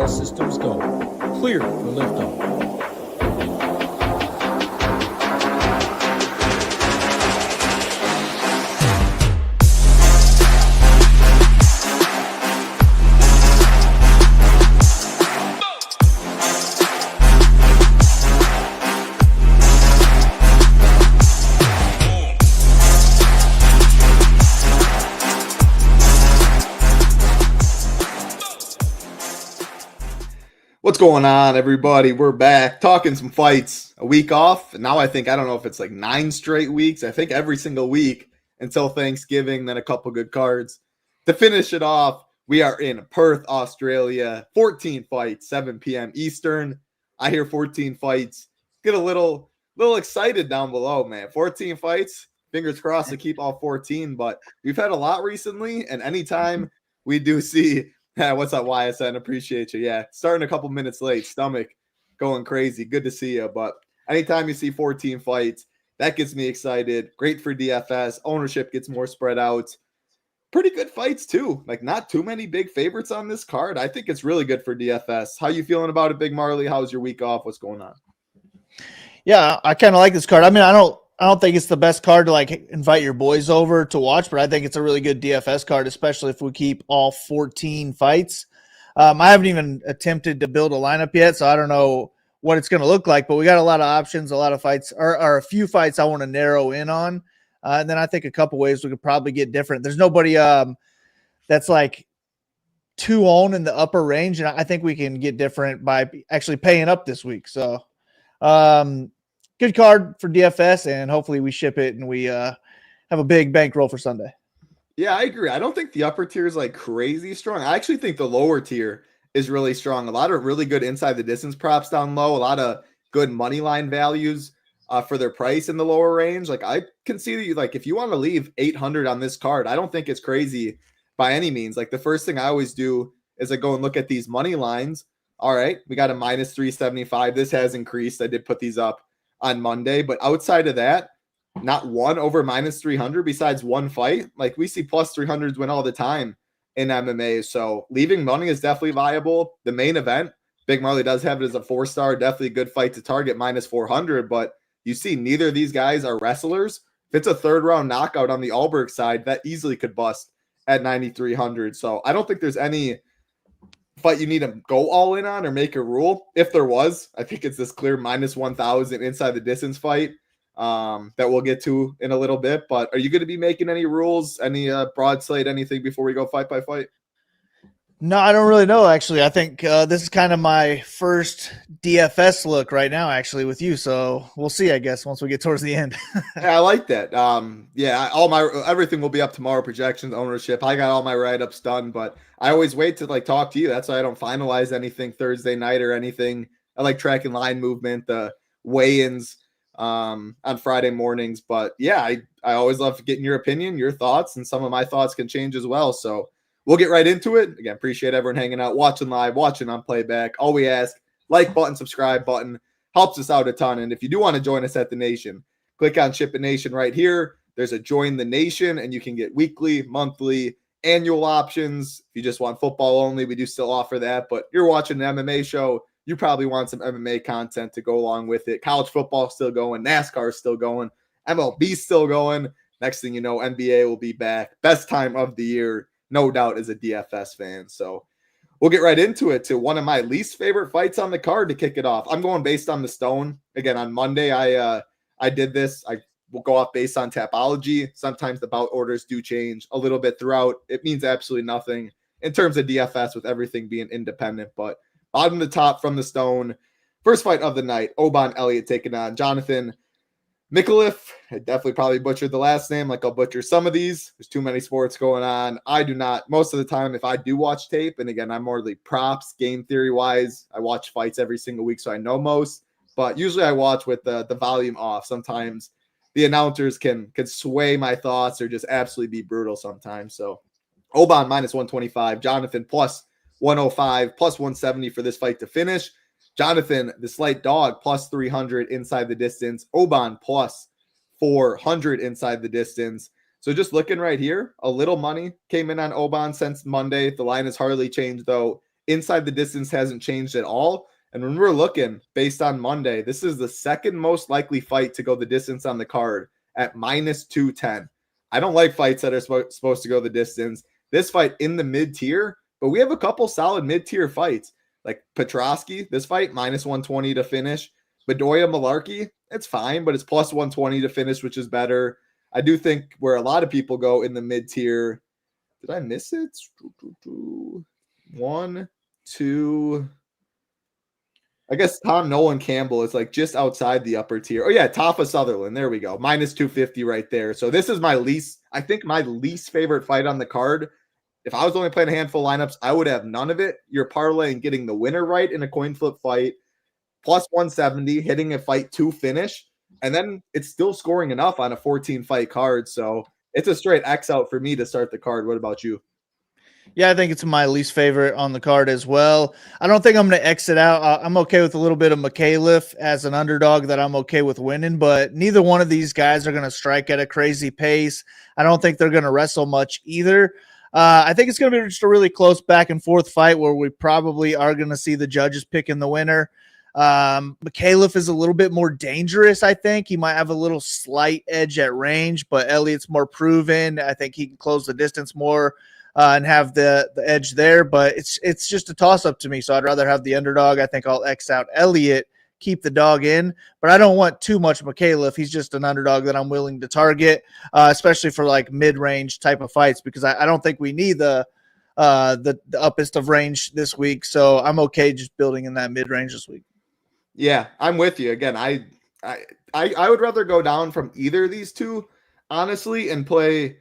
All systems go. Clear for liftoff. What's going on, everybody? We're back talking some fights. A week off. Now I don't know if it's like 9 straight weeks. I think every single week until Thanksgiving, then a couple good cards. To finish it off, we are in Perth, Australia. 14 fights, 7 p.m. Eastern. I hear 14 fights. Get a little excited down below, man. 14 fights. Fingers crossed to keep all 14, but we've had a lot recently, and anytime we do see what's up, YSN? Appreciate you. Yeah, starting a couple minutes late. Stomach going crazy. Good to see you. But anytime you see 14 fights, that gets me excited. Great for DFS. Ownership gets more spread out. Pretty good fights, too. Like, not too many big favorites on this card. I think it's really good for DFS. How you feeling about it, Big Marley? How's your week off? What's going on? Yeah, I kind of like this card. I mean, I don't think it's the best card to like invite your boys over to watch, but I think it's a really good DFS card, especially if we keep all 14 fights. I haven't even attempted to build a lineup yet, so I don't know what it's going to look like, but we got a lot of options, a lot of fights, or a few fights I want to narrow in on. And then I think a couple ways we could probably get different. There's nobody that's like 2-0 in the upper range, and I think we can get different by actually paying up this week. So, good card for DFS, and hopefully we ship it and we have a big bankroll for Sunday. Yeah, I agree. I don't think the upper tier is like crazy strong. I actually think the lower tier is really strong. A lot of really good inside the distance props down low. A lot of good money line values for their price in the lower range. Like, I can see that like if you want to leave 800 on this card, I don't think it's crazy by any means. Like, the first thing I always do is I go and look at these money lines. All right, we got a minus 375. This has increased. I did put these up on Monday, but outside of that, not one over minus 300 besides one fight. Like, we see plus 300s win all the time in MMA. So leaving money is definitely viable. The main event, Big Marley does have it as a 4-star, definitely a good fight to target minus 400, but you see neither of these guys are wrestlers. If it's a third round knockout on the Ulberg side, that easily could bust at 9,300. So I don't think there's any fight you need to go all in on or make a rule. If there was, I think it's this clear minus 1,000 inside the distance fight that we'll get to in a little bit. But are you going to be making any rules, any broad slate, anything before we go fight by fight? No, I don't really know, actually. I think this is kind of my first DFS look right now, actually, with you. So we'll see, I guess, once we get towards the end. Yeah, I like that. Yeah, everything will be up tomorrow, projections, ownership. I got all my write-ups done, but I always wait to like talk to you. That's why I don't finalize anything Thursday night or anything. I like tracking line movement, the weigh-ins on Friday mornings. But yeah, I always love getting your opinion, your thoughts, and some of my thoughts can change as well. So we'll get right into it. Again, appreciate everyone hanging out, watching live, watching on playback. All we ask, like button, subscribe button, helps us out a ton. And if you do want to join us at the Nation, click on Ship It Nation right here. There's a Join the Nation, and you can get weekly, monthly, annual options. If you just want football only, we do still offer that. But you're watching an MMA show, you probably want some MMA content to go along with it. College football is still going. NASCAR is still going. MLB is still going. Next thing you know, NBA will be back. Best time of the year, no doubt, as a DFS fan. So we'll get right into it to one of my least favorite fights on the card to kick it off. I'm going based on the stone. Again, on Monday, I did this. I will go off based on Tapology. Sometimes the bout orders do change a little bit throughout. It means absolutely nothing in terms of DFS with everything being independent. But bottom to top from the stone, first fight of the night, Elliott taking on Jonathan Mikaliff. I definitely probably butchered the last name like I'll butcher some of these. There's too many sports going on. I do not, most of the time, if I do watch tape, and again, I'm more like props, game theory-wise, I watch fights every single week, so I know most. But usually I watch with the volume off. Sometimes the announcers can sway my thoughts or just absolutely be brutal sometimes. So Oban minus 125, Jonathan plus 105, plus 170 for this fight to finish. Jonathan, the slight dog, plus 300 inside the distance. Oban plus 400 inside the distance. So just looking right here, a little money came in on Oban since Monday. The line has hardly changed, though. Inside the distance hasn't changed at all. And when we're looking based on Monday, this is the second most likely fight to go the distance on the card at minus 210. I don't like fights that are supposed to go the distance. This fight in the mid-tier, but we have a couple solid mid-tier fights. Like Petroski, this fight, minus 120 to finish. Bedoya Malarkey, it's fine, but it's plus 120 to finish, which is better. I do think where a lot of people go in the mid-tier. Did I miss it? 1, 2. I guess Nolan Campbell is like just outside the upper tier. Oh yeah, Tafa Sutherland. There we go. Minus 250 right there. So this is my least favorite fight on the card. If I was only playing a handful of lineups, I would have none of it. You're parlaying getting the winner right in a coin flip fight, plus 170, hitting a fight to finish, and then it's still scoring enough on a 14 fight card. So it's a straight X out for me to start the card. What about you? Yeah, I think it's my least favorite on the card as well. I don't think I'm going to exit out. I'm okay with a little bit of Mikaliff as an underdog that I'm okay with winning, but neither one of these guys are going to strike at a crazy pace. I don't think they're going to wrestle much either. I think it's going to be just a really close back and forth fight where we probably are going to see the judges picking the winner. Mikaliff is a little bit more dangerous, I think. He might have a little slight edge at range, but Elliott's more proven. I think he can close the distance more. And have the edge there, but it's just a toss-up to me, so I'd rather have the underdog. I think I'll X out Elliott, keep the dog in, but I don't want too much Mikaliff. He's just an underdog that I'm willing to target, especially for like mid-range type of fights, because I don't think we need the uppest of range this week, so I'm okay just building in that mid-range this week. Yeah, I'm with you. Again, I would rather go down from either of these two, honestly, and play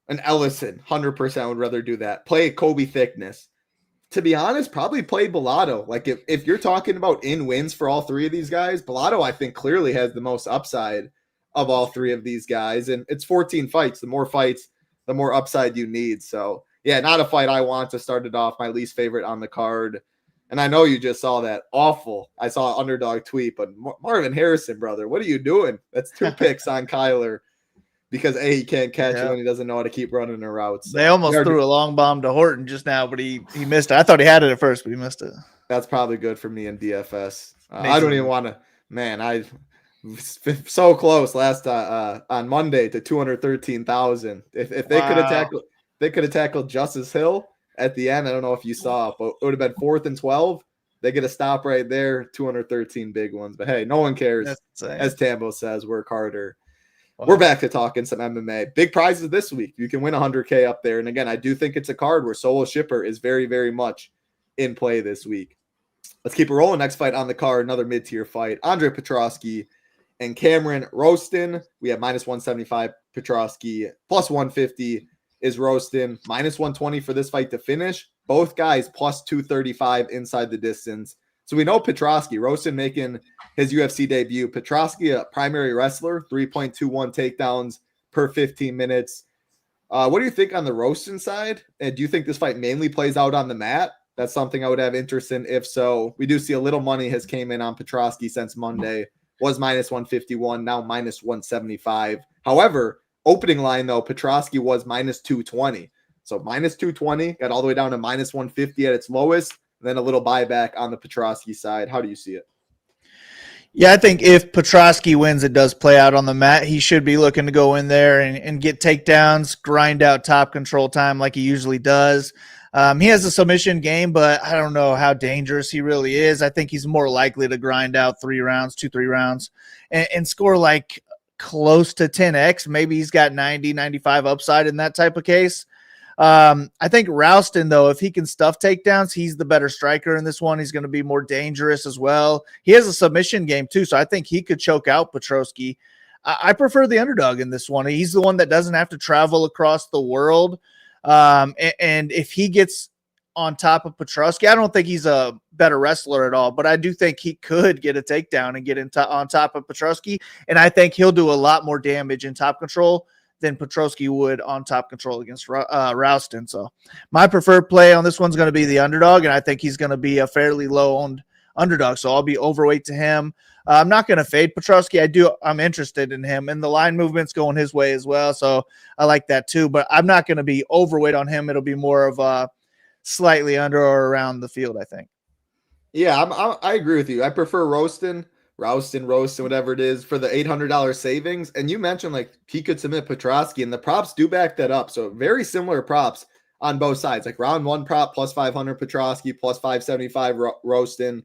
an Ellison. 100% would rather do that. Play Kobe Thickness. To be honest, probably play Bolado. Like if you're talking about in wins for all three of these guys, Bolado I think clearly has the most upside of all three of these guys. And it's 14 fights. The more fights, the more upside you need. So yeah, not a fight I want to start it off. My least favorite on the card. And I know you just saw that awful. I saw an underdog tweet, but Marvin Harrison, brother, what are you doing? That's 2 picks on Kyler. Because he can't catch it when he doesn't know how to keep running a route. So they almost threw a long bomb to Horton just now, but he missed it. I thought he had it at first, but he missed it. That's probably good for me in DFS. I don't even want to. Man, I so close last on Monday to 213,000. If they could have tackled Justice Hill at the end. I don't know if you saw it, but it would have been 4th and 12. They get a stop right there. 213 big ones. But hey, no one cares. As Tambo says, work harder. Wow. We're back to talking some MMA. Big prizes this week. You can win 100K up there. And again, I do think it's a card where solo shipper is very, very much in play this week. Let's keep it rolling. Next fight on the card, another mid-tier fight. Andre Petroski and Cameron Roston. We have minus 175 Petroski, plus 150 is Roston, minus 120 for this fight to finish. Both guys plus 235 inside the distance. So we know Petroski, Roston making his UFC debut. Petroski, a primary wrestler, 3.21 takedowns per 15 minutes. What do you think on the Roston side? And do you think this fight mainly plays out on the mat? That's something I would have interest in. If so, we do see a little money has came in on Petroski since Monday. Was minus 151, now minus 175. However, opening line, though, Petroski was minus 220. So minus 220, got all the way down to minus 150 at its lowest. Then a little buyback on the Petroski side. How do you see it? Yeah, I think if Petroski wins, it does play out on the mat. He should be looking to go in there and get takedowns, grind out top control time like he usually does. He has a submission game, but I don't know how dangerous he really is. I think he's more likely to grind out 3 rounds, 2-3 rounds, and score like close to 10x. Maybe he's got 90, 95 upside in that type of case. I think Roston, though, if he can stuff takedowns, he's the better striker in this one. He's going to be more dangerous as well. He has a submission game, too, so I think he could choke out Petroski. I prefer the underdog in this one. He's the one that doesn't have to travel across the world. And if he gets on top of Petroski, I don't think he's a better wrestler at all, but I do think he could get a takedown and get on top of Petroski, and I think he'll do a lot more damage in top control than Petroski would on top control against Roston. So my preferred play on this one's going to be the underdog, and I think he's going to be a fairly low-owned underdog, so I'll be overweight to him. I'm not going to fade Petroski. I'm interested in him, and the line movement's going his way as well, so I like that too, but I'm not going to be overweight on him. It'll be more of a slightly under or around the field, I think. Yeah, I agree with you. I prefer Roston, whatever it is, for the $800 savings. And you mentioned like he could submit Petroski, and the props do back that up. So very similar props on both sides. Like round one prop plus 500 Petroski, plus 575 Roston.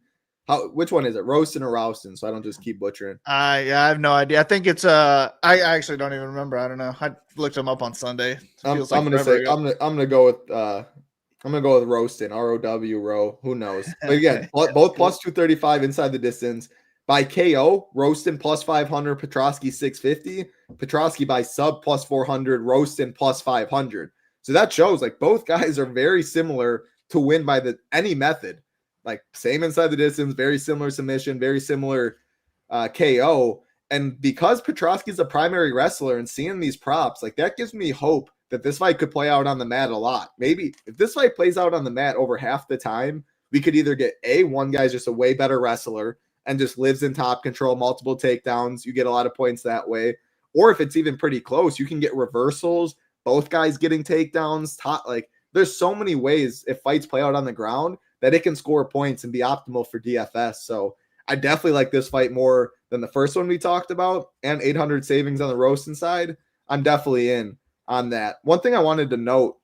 Which one is it, Roston or Roston? So I don't just keep butchering. Yeah, I have no idea. I think it's I actually don't even remember. I don't know. I looked them up on Sunday. I'm gonna go with Roston, ROW row. Who knows? But again, both plus 235 inside the distance. By KO, Roston plus 500, Petroski 650. Petroski by sub plus 400, Roston plus 500. So that shows like both guys are very similar to win by any method. Like same inside the distance, very similar submission, very similar KO. And because Petroski is a primary wrestler and seeing these props, like that gives me hope that this fight could play out on the mat a lot. Maybe if this fight plays out on the mat over half the time, we could either get one guy's just a way better wrestler and just lives in top control, multiple takedowns. You get a lot of points that way. Or if it's even pretty close, you can get reversals, both guys getting takedowns. There's so many ways if fights play out on the ground that it can score points and be optimal for DFS. So I definitely like this fight more than the first one we talked about, and 800 savings on the Roston side. I'm definitely in on that. One thing I wanted to note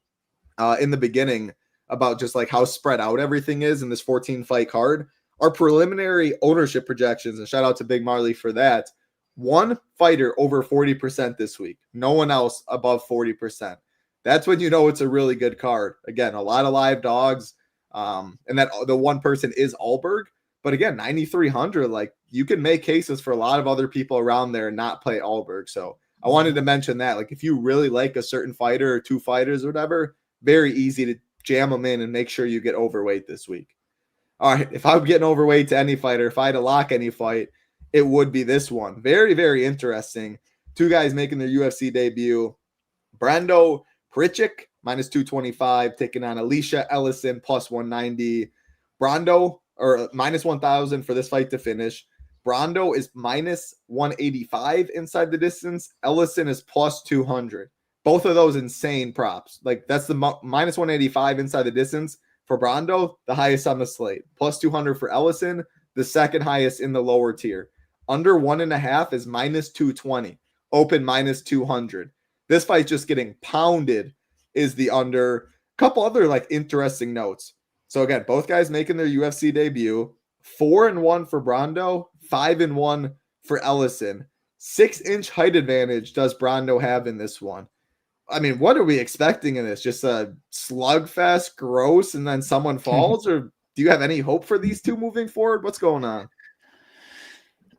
in the beginning about just like how spread out everything is in this 14 fight card, our preliminary ownership projections, and shout out to Big Marley for that. One fighter over 40% this week. No one else above 40%. That's when you know it's a really good card. Again, a lot of live dogs. And that the one person is Ulberg. But again, 9,300, like you can make cases for a lot of other people around there and not play Ulberg. So I wanted to mention that. Like if you really like a certain fighter or two fighters or whatever, very easy to jam them in and make sure you get overweight this week. All right, if I'm getting overweight to any fighter, if I had to lock any fight, it would be this one. Very, very interesting. Two guys making their UFC debut. Brondo Pritchik, minus 225, taking on Alicia Ellison, plus 190. Brondo, or minus 1,000 for this fight to finish. Brondo is minus 185 inside the distance. Ellison is plus 200. Both of those insane props. Like that's the minus 185 inside the distance for Brondo, the highest on the slate. Plus 200 for Ellison, the second highest in the lower tier. Under 1.5 is minus 220. Open minus 200. This fight just getting pounded is the under. Couple other like interesting notes. So again, both guys making their UFC debut. 4-1 for Brondo, 5-1 for Ellison. 6-inch height advantage does Brondo have in this one? I mean, what are we expecting in this? Just a slugfest, gross, and then someone falls? Or do you have any hope for these two moving forward? What's going on?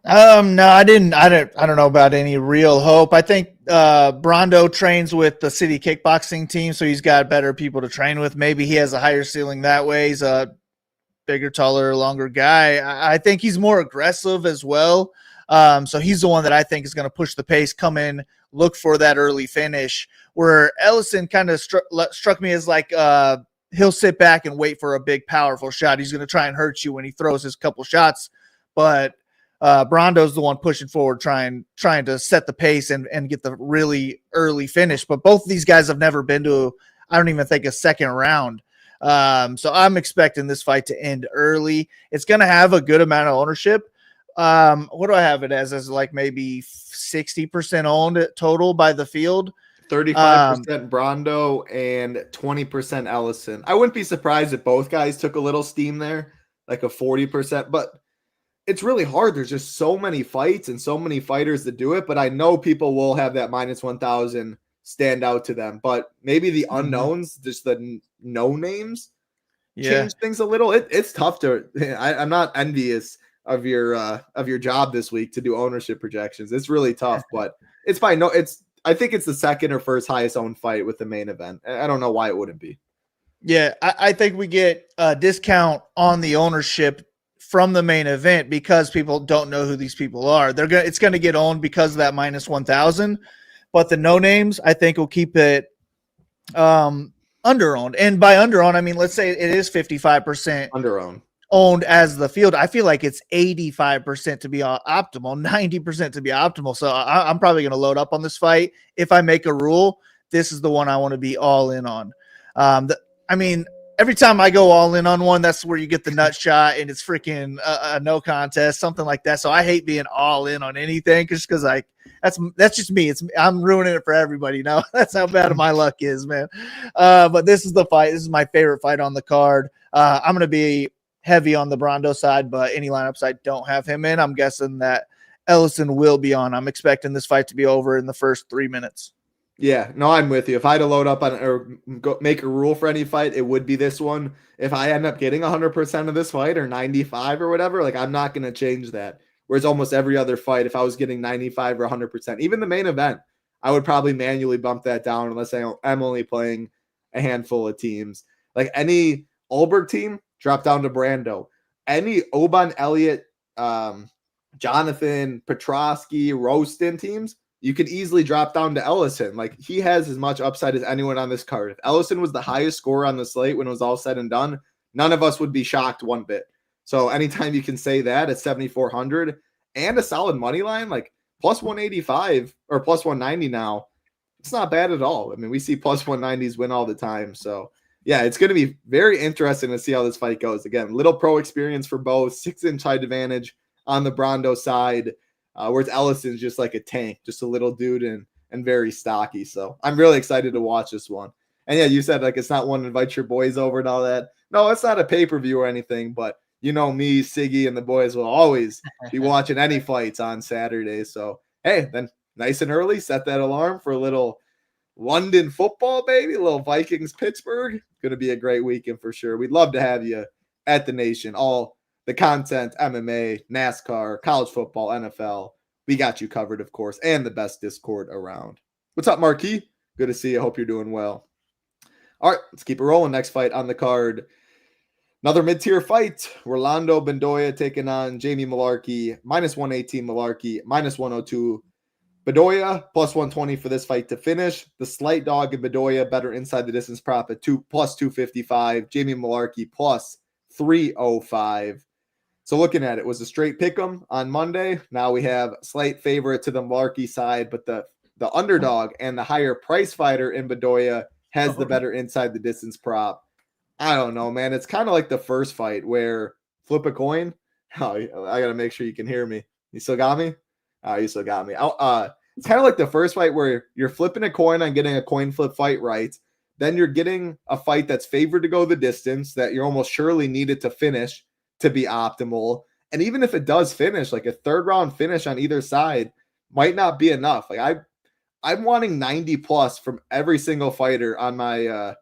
No, I don't know about any real hope. I think Brondo trains with the city kickboxing team, so he's got better people to train with. Maybe he has a higher ceiling that way. He's a bigger, taller, longer guy. I think he's more aggressive as well. So he's the one that I think is going to push the pace, come in, look for that early finish, where Ellison kind of struck me as like he'll sit back and wait for a big, powerful shot. He's going to try and hurt you when he throws his couple shots, but Brondo's the one pushing forward, trying to set the pace and get the really early finish. But both of these guys have never been to, I don't even think, a second round. So I'm expecting this fight to end early. It's going to have a good amount of ownership. What do I have it as like maybe 60% owned total by the field? 35% Brondo and 20% Ellison. I wouldn't be surprised if both guys took a little steam there, like a 40%, but it's really hard. There's just so many fights and so many fighters that do it, but I know people will have that minus 1,000 stand out to them, but maybe the unknowns, just the no names change things a little. It's tough to, I'm not envious of your job this week to do ownership projections. It's really tough, but I think it's the second or first highest owned fight with the main event. I don't know why it wouldn't be. Yeah. I think we get a discount on the ownership from the main event because people don't know who these people are. It's going to get owned because of that minus 1,000, but the no names, I think, will keep it under owned. And by under owned, I mean, let's say it is 55% under owned as the field. I feel like it's 85% to be optimal, 90% to be optimal. So I'm probably going to load up on this fight. If I make a rule, this is the one I want to be all in on. every time I go all in on one, that's where you get the nut shot and it's freaking a no contest, something like that. So I hate being all in on anything just because that's just me. I'm ruining it for everybody now. That's how bad my luck is, man. But this is the fight. This is my favorite fight on the card. I'm going to be heavy on the Brondo side, but any lineups I don't have him in, I'm guessing that Ellison will be on. I'm expecting this fight to be over in the first 3 minutes. Yeah, no, I'm with you. If I had to load up on or make a rule for any fight, it would be this one. If I end up getting 100% of this fight or 95 or whatever, like I'm not going to change that. Whereas almost every other fight, if I was getting 95 or 100%, even the main event, I would probably manually bump that down unless I'm only playing a handful of teams. Like any Ulberg team, drop down to Brondo. Any Oban, Elliott, Jonathan, Petroski, Roston teams, you could easily drop down to Ellison. Like he has as much upside as anyone on this card. If Ellison was the highest scorer on the slate when it was all said and done, none of us would be shocked one bit. So anytime you can say that at 7,400 and a solid money line, like plus 185 or plus 190 now, it's not bad at all. I mean, we see plus 190s win all the time. So yeah, it's going to be very interesting to see how this fight goes. Again, little pro experience for both, 6-inch height advantage on the Brondo side. Whereas Ellison's just like a tank, just a little dude and very stocky. So I'm really excited to watch this one. And yeah, you said like it's not one to invite your boys over and all that. No, it's not a pay-per-view or anything, but you know me, Siggy, and the boys will always be watching any fights on Saturday. So hey, then nice and early, set that alarm for a little London football, baby, a little Vikings Pittsburgh. Going to be a great weekend for sure. We'd love to have you at the Nation. All the content, MMA, NASCAR, college football, NFL. We got you covered, of course, and the best Discord around. What's up, Marquis? Good to see you. Hope you're doing well. All right, let's keep it rolling. Next fight on the card. Another mid-tier fight. Rolando Bedoya taking on Jamie Malarkey. Minus 118 Malarkey. Minus 102 Bedoya. Plus 120 for this fight to finish. The slight dog in Bedoya better inside the distance prop at plus 255. Jamie Malarkey plus 305. So looking at it, was a straight pick 'em on Monday. Now we have slight favorite to the Malarkey side, but the underdog and the higher price fighter in Bedoya has the better inside the distance prop. I don't know, man. It's kind of like the first fight where flip a coin. Oh, I got to make sure you can hear me. You still got me? Oh, you still got me. It's kind of like the first fight where you're flipping a coin on getting a coin flip fight right. Then you're getting a fight that's favored to go the distance that you're almost surely needed to finish to be optimal. And even if it does finish, like a third round finish on either side might not be enough. Like I'm wanting 90 plus from every single fighter on my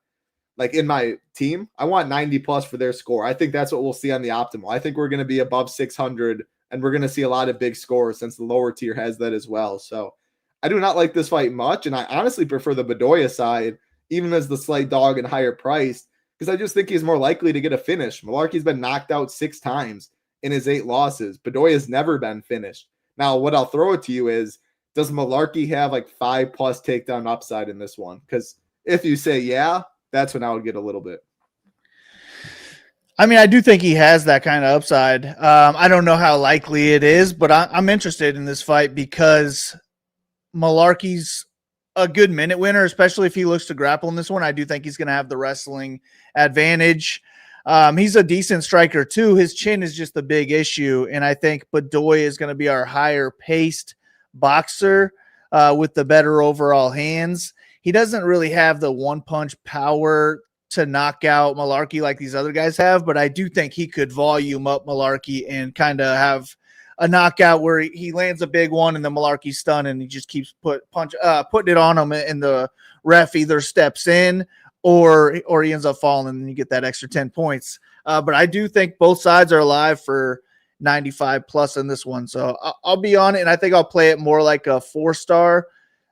in my team. I want 90 plus for their score. I think that's what we'll see on the optimal. I think we're going to be above 600 and we're going to see a lot of big scores since the lower tier has that as well. So I do not like this fight much. And I honestly prefer the Bedoya side, even as the slight dog and higher priced, because I just think he's more likely to get a finish. Malarkey's been knocked out 6 times in his 8 losses. Bedoya's never been finished. Now, what I'll throw it to you is, does Malarkey have like 5+ takedown upside in this one? Because if you say yeah, that's when I would get a little bit. I mean, I do think he has that kind of upside. I don't know how likely it is, but I'm interested in this fight because Malarkey's a good minute winner, especially if he looks to grapple in this one. I do think he's going to have the wrestling advantage. He's a decent striker too. His chin is just the big issue. And I think Bedoya is going to be our higher paced boxer with the better overall hands. He doesn't really have the one punch power to knock out Malarkey like these other guys have, but I do think he could volume up Malarkey and kind of have a knockout where he lands a big one and the Malarkey's stunned and he just keeps putting it on him, and the ref either steps in or he ends up falling and then you get that extra 10 points. But I do think both sides are alive for 95 plus in this one. So I'll be on it, and I think I'll play it more like a 4-star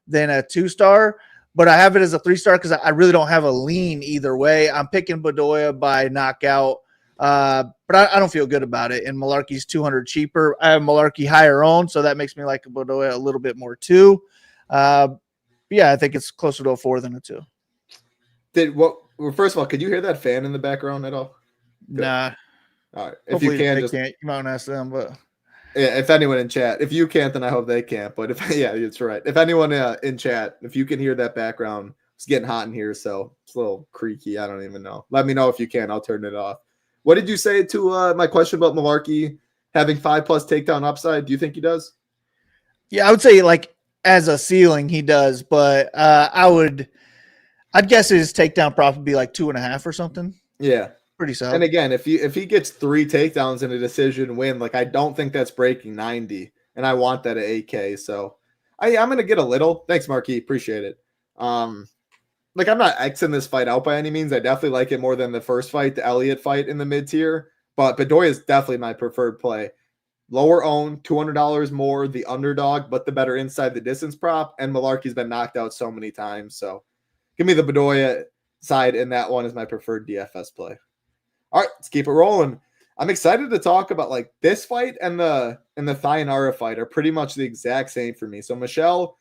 than a 2-star. But I have it as a 3-star because I really don't have a lean either way. I'm picking Bedoya by knockout, but I don't feel good about it. And Malarkey's 200 cheaper. I have Malarkey higher owned, so that makes me like Bedoya a little bit more too. Yeah, I think it's closer to a 4 than a 2. Well, first of all, could you hear that fan in the background at all? Good. Nah. All right. If you can, you might ask them, but. Yeah, if anyone in chat, if you can't, then I hope they can't. But if it's right. If anyone in chat, if you can hear that background It's getting hot in here, so it's a little creaky. I don't even know. Let me know if you can. I'll turn it off. What did you say to my question about Malarkey having 5+ takedown upside? Do you think he does? Yeah, I would say like as a ceiling he does, but I'd guess his takedown probably be like 2.5 or something. Yeah. Pretty solid. And again, if he gets 3 takedowns in a decision win, like I don't think that's breaking 90, and I want that at 8K. So I'm gonna get a little. Thanks, Marquis. Appreciate it. Like I'm not Xing this fight out by any means. I definitely like it more than the first fight, the Elliott fight in the mid tier. But Bedoya is definitely my preferred play. Lower own, $200 more, the underdog, but the better inside the distance prop. And Malarkey's been knocked out so many times. So give me the Bedoya side, and that one is my preferred DFS play. All right, let's keep it rolling. I'm excited to talk about like this fight and the Thionara fight are pretty much the exact same for me. So Michelle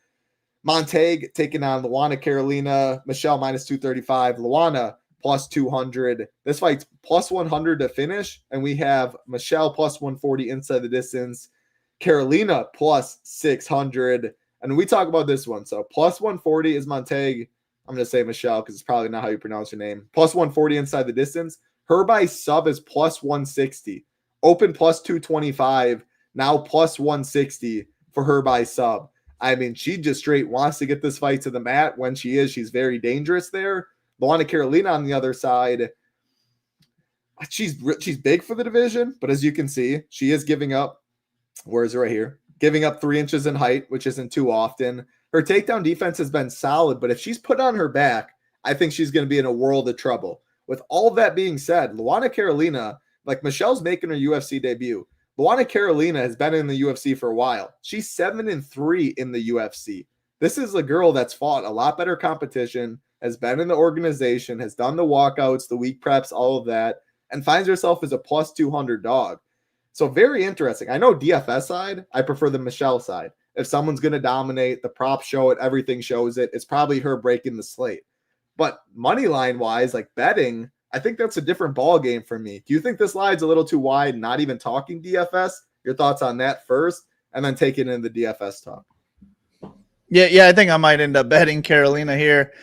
Montag taking on Luana Karolina. Michelle minus 235. Luana plus 200. This fight's plus 100 to finish. And we have Michelle plus 140 inside the distance. Karolina plus 600. And we talk about this one. So plus 140 is Montag. I'm going to say Michelle because it's probably not how you pronounce her name. Plus 140 inside the distance. Her by sub is plus 160. Open plus 225. Now plus 160 for her by sub. I mean, she just straight wants to get this fight to the mat. When she is, she's very dangerous there. Luana Karolina on the other side, she's big for the division, but as you can see, she is giving up, where is it right here? Giving up 3 inches in height, which isn't too often. Her takedown defense has been solid, but if she's put on her back, I think she's going to be in a world of trouble. With all of that being said, Luana Karolina, like Michelle's making her UFC debut. Luana Karolina has been in the UFC for a while. She's 7-3 in the UFC. This is a girl that's fought a lot better competition, has been in the organization, has done the walkouts, the week preps, all of that, and finds herself as a plus 200 dog. So very interesting. I know DFS side, I prefer the Michelle side. If someone's going to dominate, the props show it, everything shows it. It's probably her breaking the slate. But money line wise, like betting, I think that's a different ball game for me. Do you think this line's a little too wide, not even talking DFS? Your thoughts on that first, and then take it into the DFS talk. Yeah, I think I might end up betting Karolina here.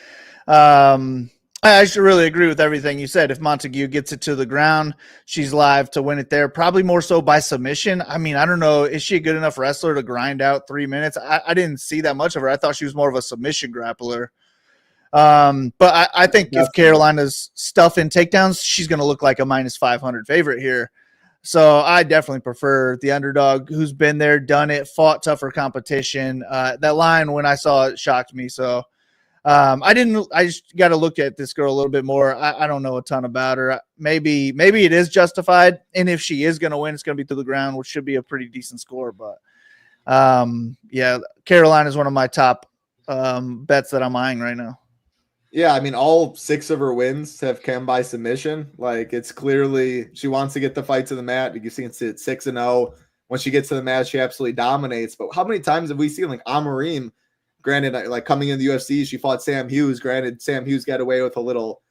I actually really agree with everything you said. If Montague gets it to the ground, she's live to win it there. Probably more so by submission. I mean, I don't know. Is she a good enough wrestler to grind out 3 minutes? I didn't see that much of her. I thought she was more of a submission grappler. But I think if Karolina's stuff in takedowns, she's going to look like a minus 500 favorite here. So I definitely prefer the underdog who's been there, done it, fought tougher competition. That line when I saw it shocked me. So I just got to look at this girl a little bit more. I don't know a ton about her. Maybe it is justified. And if she is going to win, it's going to be to the ground, which should be a pretty decent score. But yeah, Karolina is one of my top bets that I'm eyeing right now. Yeah, I mean, all 6 of her wins have come by submission. Like, it's clearly she wants to get the fight to the mat. You see it's 6-0. When she gets to the mat, she absolutely dominates. But how many times have we seen, like, Amarim, granted, like, coming in the UFC, she fought Sam Hughes. Granted, Sam Hughes got away with a little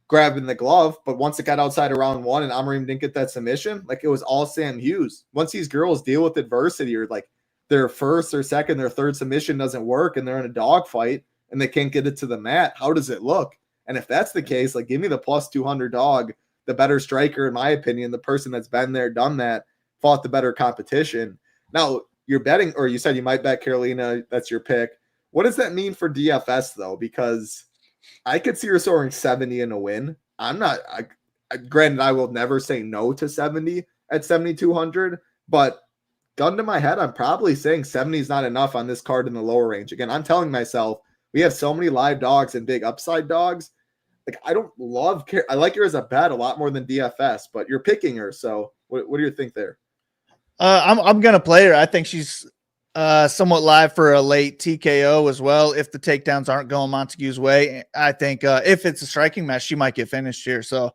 grab in the glove. But once it got outside of round 1 and Amarim didn't get that submission, like, it was all Sam Hughes. Once these girls deal with adversity or, like, their first or second or third submission doesn't work and they're in a dogfight, and they can't get it to the mat, how does it look? And if that's the case, like give me the plus 200 dog, the better striker, in my opinion, the person that's been there, done that, fought the better competition. Now, you're betting, or you said you might bet Karolina, that's your pick. What does that mean for DFS, though? Because I could see her soaring 70 in a win. Granted, I will never say no to 70 at 7,200, but gun to my head, I'm probably saying 70 is not enough on this card in the lower range. Again, I'm telling myself, we have so many live dogs and big upside dogs. Like, I like her as a bet a lot more than DFS, but you're picking her. So what do you think there? I'm going to play her. I think she's somewhat live for a late TKO as well. If the takedowns aren't going Montague's way, I think if it's a striking match, she might get finished here. So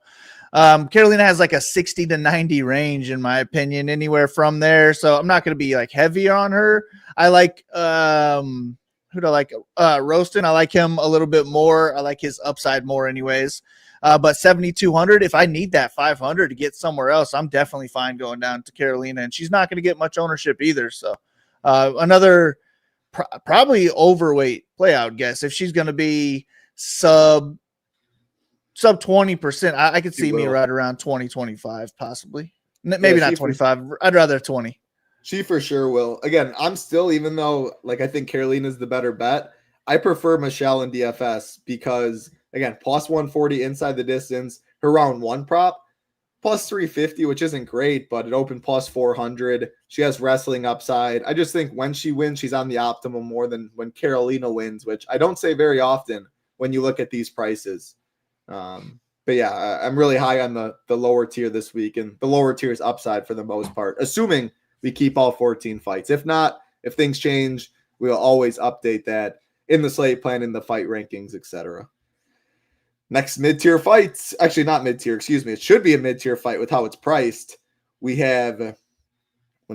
Karolina has like a 60 to 90 range, in my opinion, anywhere from there. So I'm not going to be like heavy on her. I like, who do I like? Roston. I like him a little bit more. I like his upside more anyways. But 7,200, if I need that 500 to get somewhere else, I'm definitely fine going down to Karolina, and she's not going to get much ownership either. So another probably overweight play, I would guess. If she's going to be sub 20%. I could see She me will. right around 20, 25 possibly. Maybe Yeah, not she for- 25. I'd rather 20. She for sure will. Again, I'm still, even though like I think Karolina is the better bet, I prefer Michelle in DFS because again, plus 140 inside the distance, her round one prop, plus 350, which isn't great, but it opened plus 400. She has wrestling upside. I just think when she wins, she's on the optimum more than when Karolina wins, which I don't say very often when you look at these prices. But yeah, I'm really high on the lower tier this week, and the lower tier is upside for the most part, assuming we keep all 14 fights. If not, if things change, we'll always update that in the slate plan, in the fight rankings, etc. Next mid-tier fights, actually not mid-tier, excuse me. It should be a mid-tier fight with how it's priced. We have, let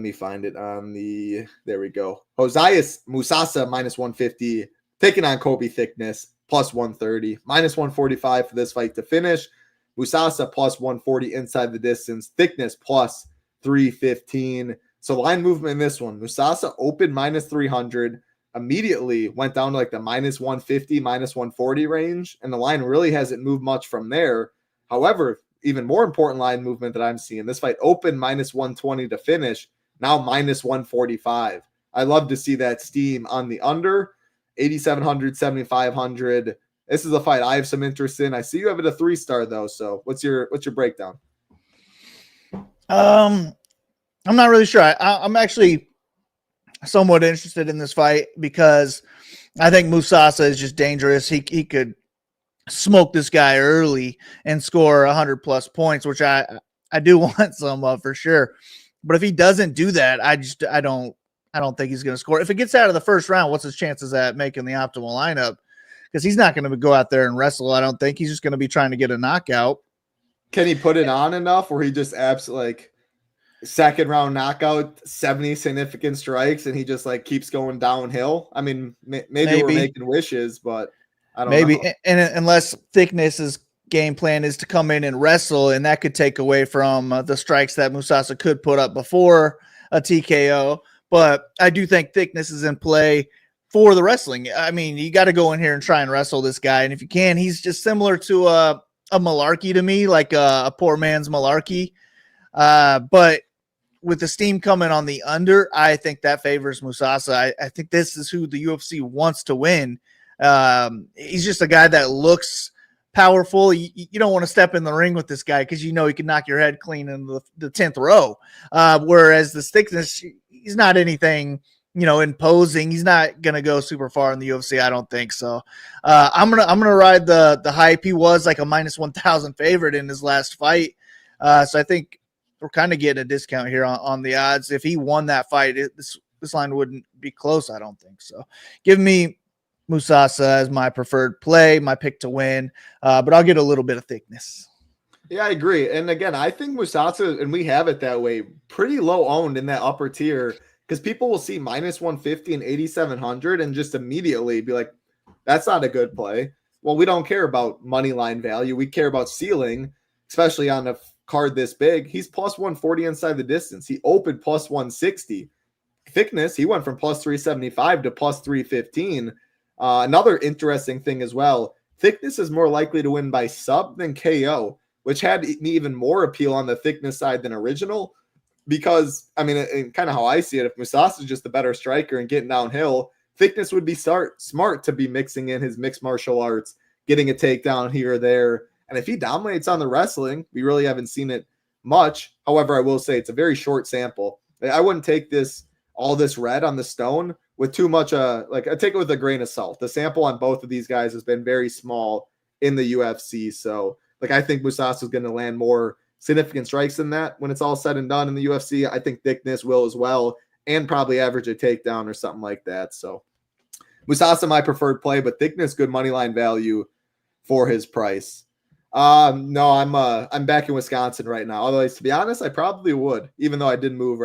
me find it on the, there we go. Mousasa minus 150, taking on Kobe Thickness, plus 130, minus 145 for this fight to finish. Mousasa plus 140 inside the distance, Thickness plus 315. So line movement in this one, Mousasa opened minus 300, immediately went down to like the minus 150, minus 140 range, and the line really hasn't moved much from there. However, even more important line movement that I'm seeing, this fight opened minus 120 to finish, now minus 145. I love to see that steam on the under, 8,700, 7,500. This is a fight I have some interest in. I see you have it a 3-star though. So what's your breakdown? I'm not really sure. I'm actually somewhat interested in this fight because I think Mousasa is just dangerous. He could smoke this guy early and score 100+ points, which I do want some of for sure. But if he doesn't do that, I don't think he's going to score. If it gets out of the first round, what's his chances at making the optimal lineup? Because he's not going to go out there and wrestle. I don't think he's just going to be trying to get a knockout. Can he put it on enough where he just absolutely like second round knockout, 70 significant strikes, and he just like keeps going downhill? I mean, maybe we're making wishes, but I don't know. And unless Thickness's game plan is to come in and wrestle, and that could take away from the strikes that Mousasa could put up before a TKO. But I do think Thickness is in play for the wrestling. I mean, you got to go in here and try and wrestle this guy, and if you can, he's just similar to a Malarkey to me, like a poor man's Malarkey. But with the steam coming on the under, I think that favors Mousasa. I think this is who the UFC wants to win. He's just a guy that looks powerful. You don't want to step in the ring with this guy because you know he can knock your head clean in the 10th row. Whereas the Stickness, he's not anything, imposing. He's not gonna go super far in the UFC, I don't think so. I'm gonna ride the hype. He was like a minus 1,000 favorite in his last fight, so I think we're kind of getting a discount here on the odds. If he won that fight, this line wouldn't be close, I don't think so. Give me Mousasa as my preferred play, my pick to win, but I'll get a little bit of Thickness. Yeah, I agree. And again, I think Mousasa, and we have it that way, pretty low owned in that upper tier, because people will see minus 150 and 8,700 and just immediately be like, that's not a good play. Well, we don't care about money line value. We care about ceiling, especially on a card this big. He's plus 140 inside the distance. He opened plus 160. Thickness, he went from plus 375 to plus 315. Another interesting thing as well, Thickness is more likely to win by sub than KO, which had me even more appeal on the Thickness side than original, because, I mean, and kind of how I see it, if Mousasa is just the better striker and getting downhill, Thickness would be smart to be mixing in his mixed martial arts, getting a takedown here or there. And if he dominates on the wrestling, we really haven't seen it much. However, I will say it's a very short sample. I wouldn't take all this red on the stone with too much, I take it with a grain of salt. The sample on both of these guys has been very small in the UFC. So, I think Mousasa is going to land more significant strikes than that when it's all said and done in the UFC. I think Thickness will as well, and probably average a takedown or something like that. So, Mousasa, my preferred play, but Thickness, good money line value for his price. No, I'm back in Wisconsin right now. Although, to be honest, I probably would, even though I didn't move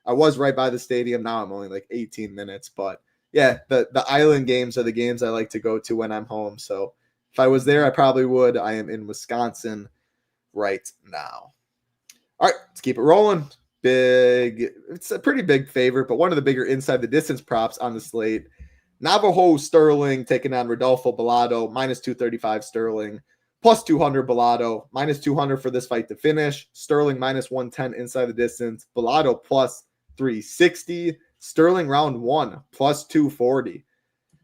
I was right by the stadium. Now I'm only like 18 minutes, but yeah, the island games are the games I like to go to when I'm home. So if I was there, I probably would. I am in Wisconsin right now. All right, let's keep it rolling. It's a pretty big favorite, but one of the bigger inside the distance props on the slate. Navajo Sterling taking on Rodolfo Bolado, minus 235 Sterling, plus 200 Bolado, minus 200 for this fight to finish. Sterling minus 110 inside the distance. Bolado plus 360. Sterling round 1 plus 240.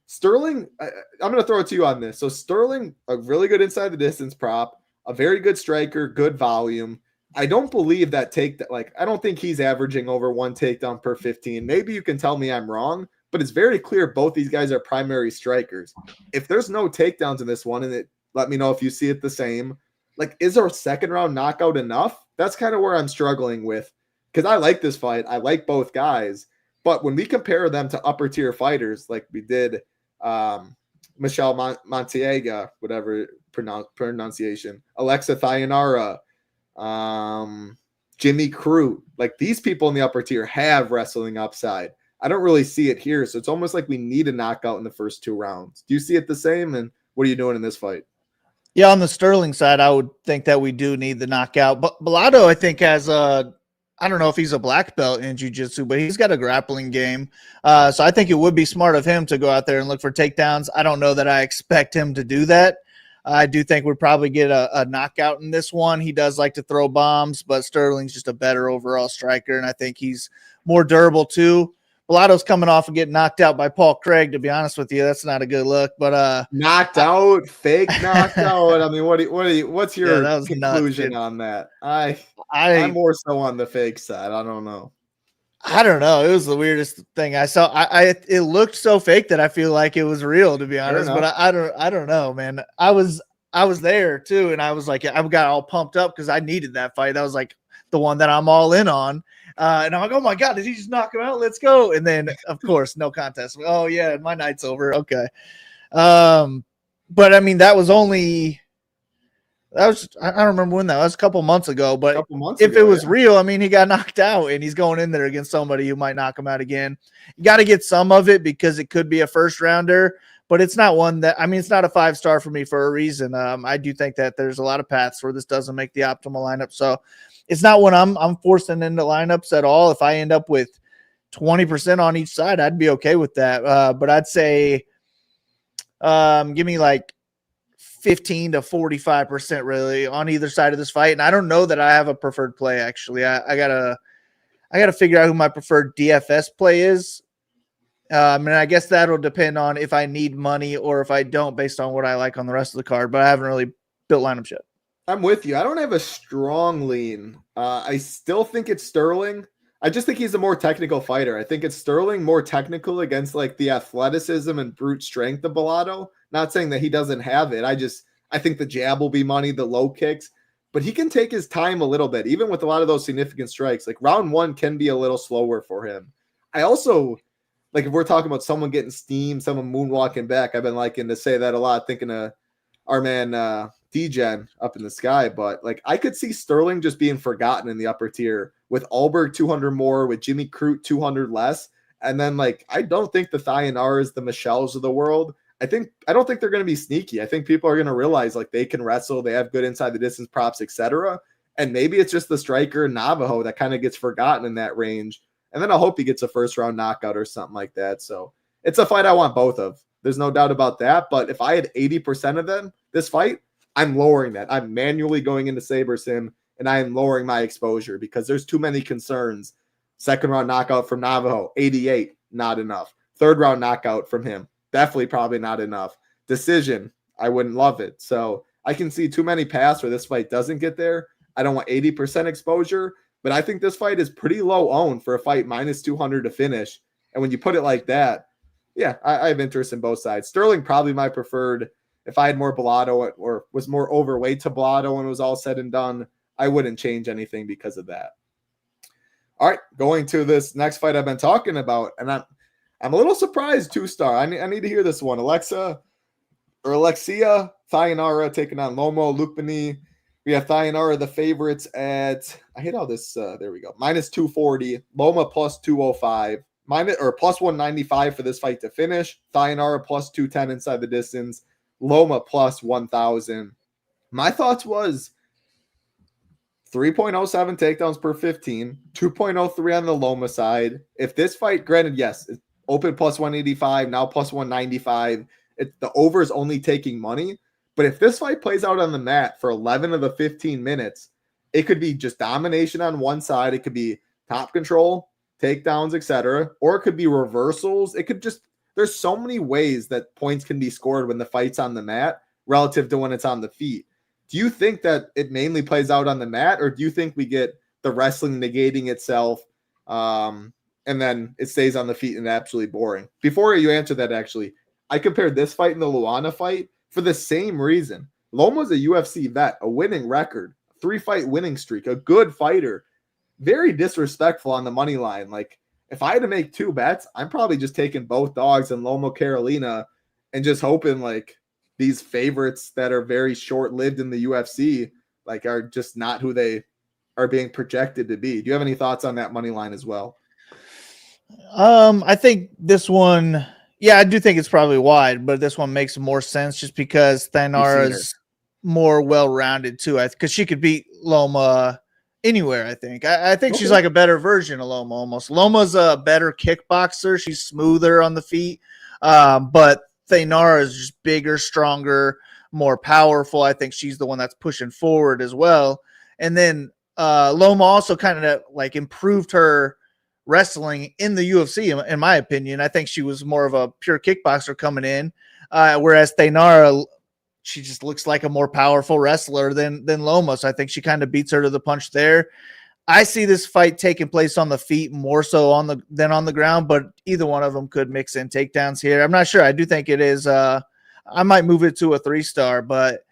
Sterling, I'm going to throw it to you on this. So Sterling, a really good inside the distance prop, a very good striker, good volume. I don't believe that I don't think he's averaging over 1 takedown per 15. Maybe you can tell me I'm wrong, but it's very clear both these guys are primary strikers. If there's no takedowns in this one, and let me know if you see it the same, like, is our second round knockout enough? That's kind of where I'm struggling with, because I like this fight. I like both guys, but when we compare them to upper tier fighters, like we did Michelle Montag, whatever pronunciation, Alexa Thionara, Jimmy Crute, like, these people in the upper tier have wrestling upside. I don't really see it here, so it's almost like we need a knockout in the first 2 rounds. Do you see it the same? And what are you doing in this fight? Yeah, on the Sterling side, I would think that we do need the knockout. But Bolado, I think, has I don't know if he's a black belt in jiu-jitsu, but he's got a grappling game. So I think it would be smart of him to go out there and look for takedowns. I don't know that I expect him to do that. I do think we'd probably get a knockout in this one. He does like to throw bombs, but Sterling's just a better overall striker, and I think he's more durable too. Bolado's coming off and getting knocked out by Paul Craig. To be honest with you, that's not a good look. But knocked out, fake knocked out. I mean, what's your conclusion on that? I'm more so on the fake side. I don't know. I don't know. It was the weirdest thing I saw. It looked so fake that I feel like it was real, to be honest. But I don't know, man. I was there too, and I was like, I got all pumped up because I needed that fight. That was like the one that I'm all in on. And I'm like, oh my God, did he just knock him out? Let's go. And then, of course, no contest. Oh, yeah, my night's over. Okay. But I mean, I don't remember when that was, a couple months ago. But if it was real, I mean, he got knocked out and he's going in there against somebody who might knock him out again. You got to get some of it because it could be a first rounder, but it's not one that, I mean, it's not a 5-star for me for a reason. I do think that there's a lot of paths where this doesn't make the optimal lineup. So it's not one I'm forcing into lineups at all. If I end up with 20% on each side, I'd be okay with that. But I'd say give me like 15 to 45% really on either side of this fight. And I don't know that I have a preferred play, actually. I gotta figure out who my preferred DFS play is. And I guess that'll depend on if I need money or if I don't, based on what I like on the rest of the card. But I haven't really built lineups yet. I'm with you. I don't have a strong lean. I still think it's Sterling. I just think he's a more technical fighter. I think it's Sterling more technical against like the athleticism and brute strength of Bolado. Not saying that he doesn't have it. I think the jab will be money, the low kicks, but he can take his time a little bit, even with a lot of those significant strikes. Like round 1 can be a little slower for him. I also, like, if we're talking about someone getting steam, someone moonwalking back, I've been liking to say that a lot, thinking of our man, D-Gen up in the sky, but like I could see Sterling just being forgotten in the upper tier with Ulberg 200 more, with Jimmy Crute 200 less. And then like, I don't think the Thionaras, the Michelles of the world, I don't think they're going to be sneaky. I think people are going to realize like they can wrestle, they have good inside the distance props, etc. And maybe it's just the striker Navajo that kind of gets forgotten in that range. And then I hope he gets a first round knockout or something like that. So it's a fight I want both of. There's no doubt about that. But if I had 80% of them this fight, I'm lowering that. I'm manually going into SaberSim and I am lowering my exposure because there's too many concerns. Second round knockout from Navajo, 88, not enough. Third round knockout from him, definitely probably not enough. Decision, I wouldn't love it. So I can see too many paths where this fight doesn't get there. I don't want 80% exposure, but I think this fight is pretty low owned for a fight minus 200 to finish. And when you put it like that, yeah, I have interest in both sides. Sterling probably my preferred. If I had more Bolado or was more overweight to Bolado when it was all said and done, I wouldn't change anything because of that. All right, going to this next fight I've been talking about, and I'm a little surprised 2-star. I need to hear this one. Alexia Thionara taking on Lomo Lupini. We have Thionara the favorites at, I hate all this. There we go. Minus 240. Loma plus 205. Plus 195 for this fight to finish. Thionara plus 210 inside the distance. Loma plus 1,000. My thoughts was 3.07 takedowns per 15, 2.03 on the Loma side. If this fight, granted, yes, open plus 185, now plus 195. The over is only taking money. But if this fight plays out on the mat for 11 of the 15 minutes, it could be just domination on one side. It could be top control, takedowns, etc. Or it could be reversals. It could just, there's so many ways that points can be scored when the fight's on the mat relative to when it's on the feet. Do you think that it mainly plays out on the mat, or do you think we get the wrestling negating itself and then it stays on the feet and absolutely boring? Before you answer that, actually, I compared this fight and the Luana fight for the same reason. Loma's a UFC vet, a winning record, 3-fight winning streak, a good fighter, very disrespectful on the money line. Like, if I had to make 2 bets, I'm probably just taking both dogs and Loma Karolina and just hoping like these favorites that are very short-lived in the UFC like are just not who they are being projected to be. Do you have any thoughts on that money line as well? I think this one, yeah, I do think it's probably wide, but this one makes more sense just because Thionara's more well-rounded too. Because she could beat Loma anywhere, I think. I think she's like a better version of Loma almost. Loma's a better kickboxer. She's smoother on the feet. But Thionara is just bigger, stronger, more powerful. I think she's the one that's pushing forward as well. And then Loma also kind of like improved her wrestling in the UFC, in my opinion. I think she was more of a pure kickboxer coming in, whereas Thionara, she just looks like a more powerful wrestler than Loma. So I think she kind of beats her to the punch there. I see this fight taking place on the feet more so than on the ground, but either one of them could mix in takedowns here. I'm not sure. I do think it is. I might move it to a 3-star, but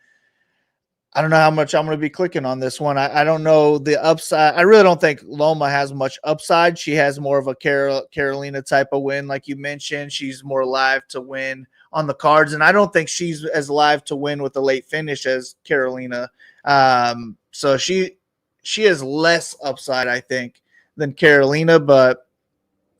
I don't know how much I'm going to be clicking on this one. I don't know the upside. I really don't think Loma has much upside. She has more of a Karolina type of win, like you mentioned. She's more live to win on the cards, and I don't think she's as live to win with the late finish as Karolina. So she has less upside, I think, than Karolina, but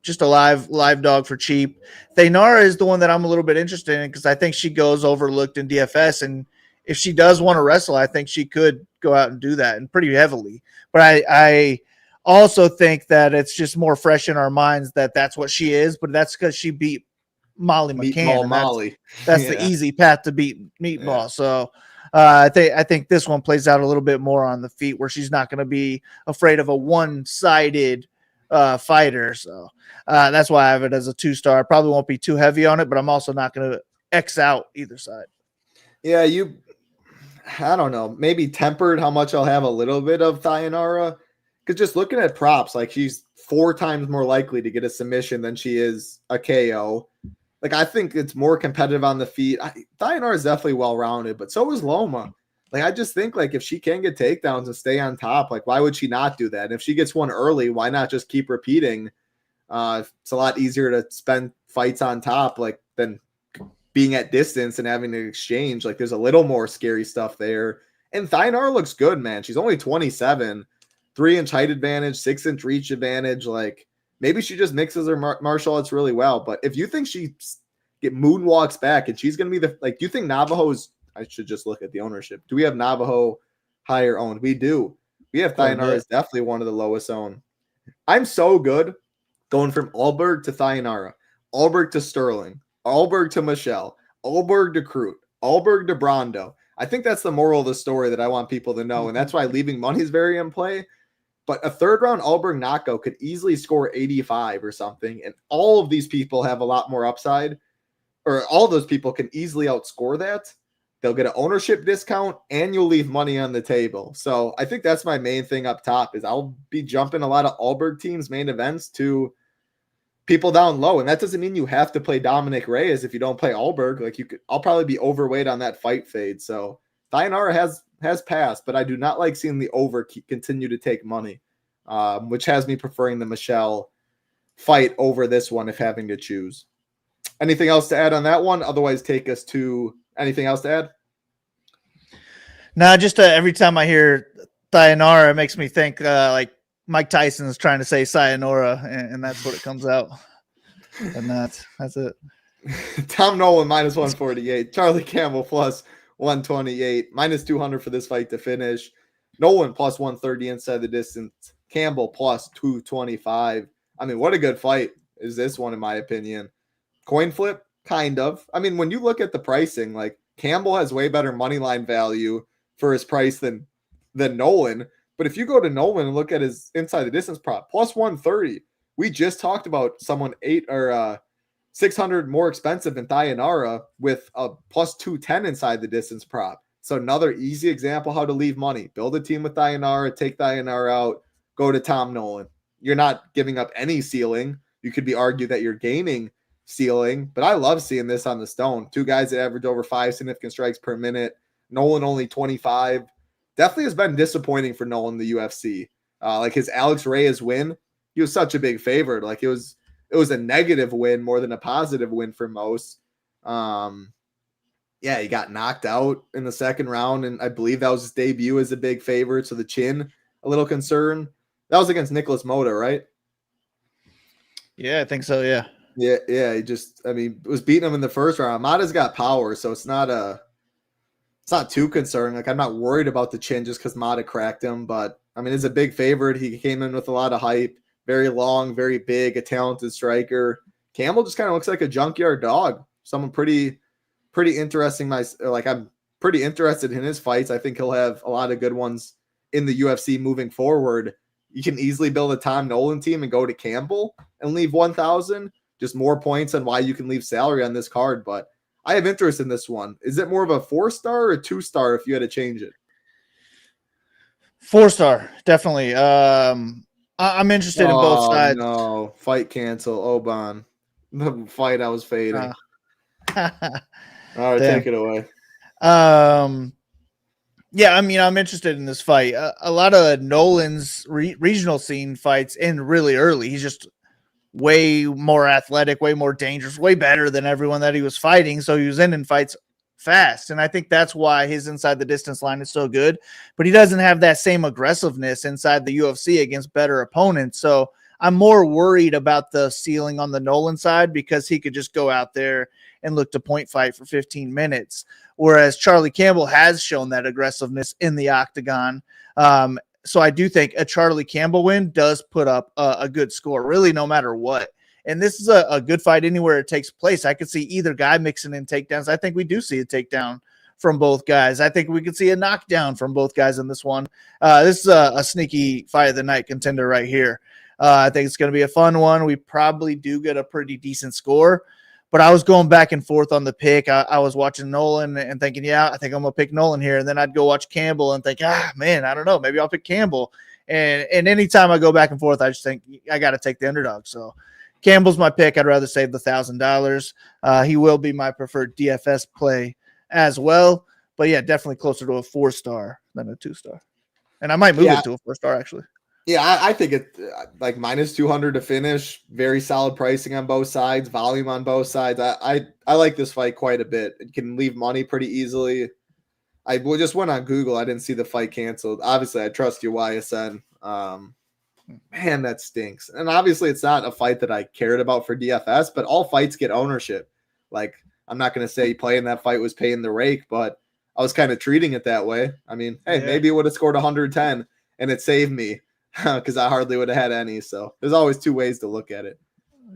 just a live dog for cheap. Thionara is the one that I'm a little bit interested in because I think she goes overlooked in DFS, and if she does want to wrestle, I think she could go out and do that, and pretty heavily. But I also think that it's just more fresh in our minds that that's what she is, but that's because she beat Molly McCann. Molly. That's the easy path to beat Meatball. Yeah. So I think this one plays out a little bit more on the feet where she's not going to be afraid of a one-sided fighter. So that's why I have it as a 2-star. I probably won't be too heavy on it, but I'm also not going to X out either side. Yeah, I don't know, maybe tempered how much I'll have a little bit of Thionara, because just looking at props, like she's 4 times more likely to get a submission than she is a KO. Like, I think it's more competitive on the feet. Thionara is definitely well-rounded, but so is Loma. Like, I just think, like, if she can get takedowns and stay on top, like, why would she not do that? And if she gets one early, why not just keep repeating? It's a lot easier to spend fights on top, like, than being at distance and having to exchange. Like, there's a little more scary stuff there. And Thionara looks good, man. She's only 27, 3-inch height advantage, 6-inch reach advantage. Like, maybe she just mixes her martial arts really well. But if you think she moonwalks back and she's going to be do you think Navajo's, I should just look at the ownership. Do we have Navajo higher owned? We do. We have Thionara is definitely one of the lowest owned. I'm so good going from Ulberg to Thionara, Ulberg to Sterling, Ulberg to Michelle, Ulberg to Crute, Ulberg to Brondo. I think that's the moral of the story that I want people to know, and that's why leaving money is very in play. But a 3rd-round Ulberg knockout could easily score 85 or something, and all of these people have a lot more upside, or all those people can easily outscore that. They'll get an ownership discount, and you'll leave money on the table. So I think that's my main thing up top is I'll be jumping a lot of Ulberg teams' main events to people down low, and that doesn't mean you have to play Dominic Reyes if you don't play Ulberg. Like, I'll probably be overweight on that fight fade. So Thionara has passed, but I do not like seeing the over continue to take money, which has me preferring the Michelle fight over this one if having to choose. Anything else to add on that one? Otherwise, take us to anything else to add? No, just every time I hear Thionara, it makes me think like Mike Tyson is trying to say sayonara, and that's what it comes out. And that's it. Tom Nolan minus 148. Charlie Campbell plus 128. Minus 200 for this fight to finish. Nolan plus 130 inside the distance. Campbell plus 225. I mean, what a good fight. is this one, in my opinion. Coin flip, kind of. I mean, when you look at the pricing, like Campbell has way better money line value for his price than Nolan. But if you go to Nolan and look at his inside the distance prop, plus 130, we just talked about someone 600 more expensive than Thionara with a plus 210 inside the distance prop. So another easy example how to leave money. Build a team with Thionara, take Thionara out, go to Tom Nolan. You're not giving up any ceiling. You could be argued that you're gaining ceiling, but I love seeing this on the stone. Two guys that average over 5 significant strikes per minute. Nolan only 25. Definitely has been disappointing for Nolan in the UFC. Like his Alex Reyes win, he was such a big favorite. Like it was a negative win more than a positive win for most. Yeah, he got knocked out in the second round, and I believe that was his debut as a big favorite. So the chin, a little concern. That was against Nicholas Mota, right? Yeah, I think so. Yeah. Yeah. He was beating him in the first round. Mata's got power, so it's not too concerning. Like I'm not worried about the chin just because Mata cracked him, but I mean, he's a big favorite. He came in with a lot of hype. Very long, very big, a talented striker. Campbell just kind of looks like a junkyard dog. Someone pretty interesting. I'm pretty interested in his fights. I think he'll have a lot of good ones in the UFC moving forward. You can easily build a Tom Nolan team and go to Campbell and leave 1,000. Just more points on why you can leave salary on this card. But I have interest in this one. Is it more of a 4-star or a 2-star if you had to change it? 4-star, definitely. I'm interested in both sides. No, fight cancel. Oban. The fight I was fading. All right, take it away. Yeah, I mean, I'm interested in this fight. A lot of Nolan's regional scene fights end really early. He's just way more athletic, way more dangerous, way better than everyone that he was fighting. So he was ending fights fast. And I think that's why his inside the distance line is so good. But he doesn't have that same aggressiveness inside the UFC against better opponents. So I'm more worried about the ceiling on the Nolan side because he could just go out there and look to point fight for 15 minutes. Whereas Charlie Campbell has shown that aggressiveness in the octagon. So I do think a Charlie Campbell win does put up a good score, really, no matter what. And this is a good fight anywhere it takes place. I could see either guy mixing in takedowns. I think we do see a takedown from both guys. I think we could see a knockdown from both guys in this one. This is a sneaky fight of the night contender right here. I think it's going to be a fun one. We probably do get a pretty decent score. But I was going back and forth on the pick. I was watching Nolan and thinking, yeah, I think I'm going to pick Nolan here. And then I'd go watch Campbell and think, man, I don't know. Maybe I'll pick Campbell. And anytime I go back and forth, I just think I got to take the underdog. So Campbell's my pick. I'd rather save the $1,000. He will be my preferred DFS play as well. But, yeah, definitely closer to a 4-star than a 2-star. And I might move it to a 4-star, actually. Yeah, I think it like minus 200 to finish. Very solid pricing on both sides, volume on both sides. I like this fight quite a bit. It can leave money pretty easily. I just went on Google. I didn't see the fight canceled. Obviously, I trust you, YSN. Man, that stinks. And obviously, it's not a fight that I cared about for DFS, but all fights get ownership. Like, I'm not going to say playing that fight was paying the rake, but I was kind of treating it that way. I mean, hey, maybe it would have scored 110 and it saved me. Because I hardly would have had any. So there's always two ways to look at it.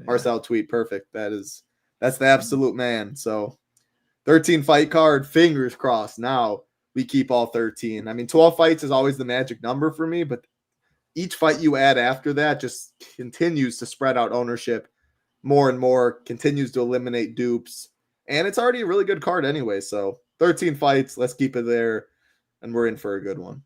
Marcel tweet, perfect. That's the absolute man. So 13 fight card, fingers crossed. Now we keep all 13. I mean, 12 fights is always the magic number for me, but each fight you add after that just continues to spread out ownership more and more, continues to eliminate dupes. And it's already a really good card anyway. So 13 fights, let's keep it there. And we're in for a good one.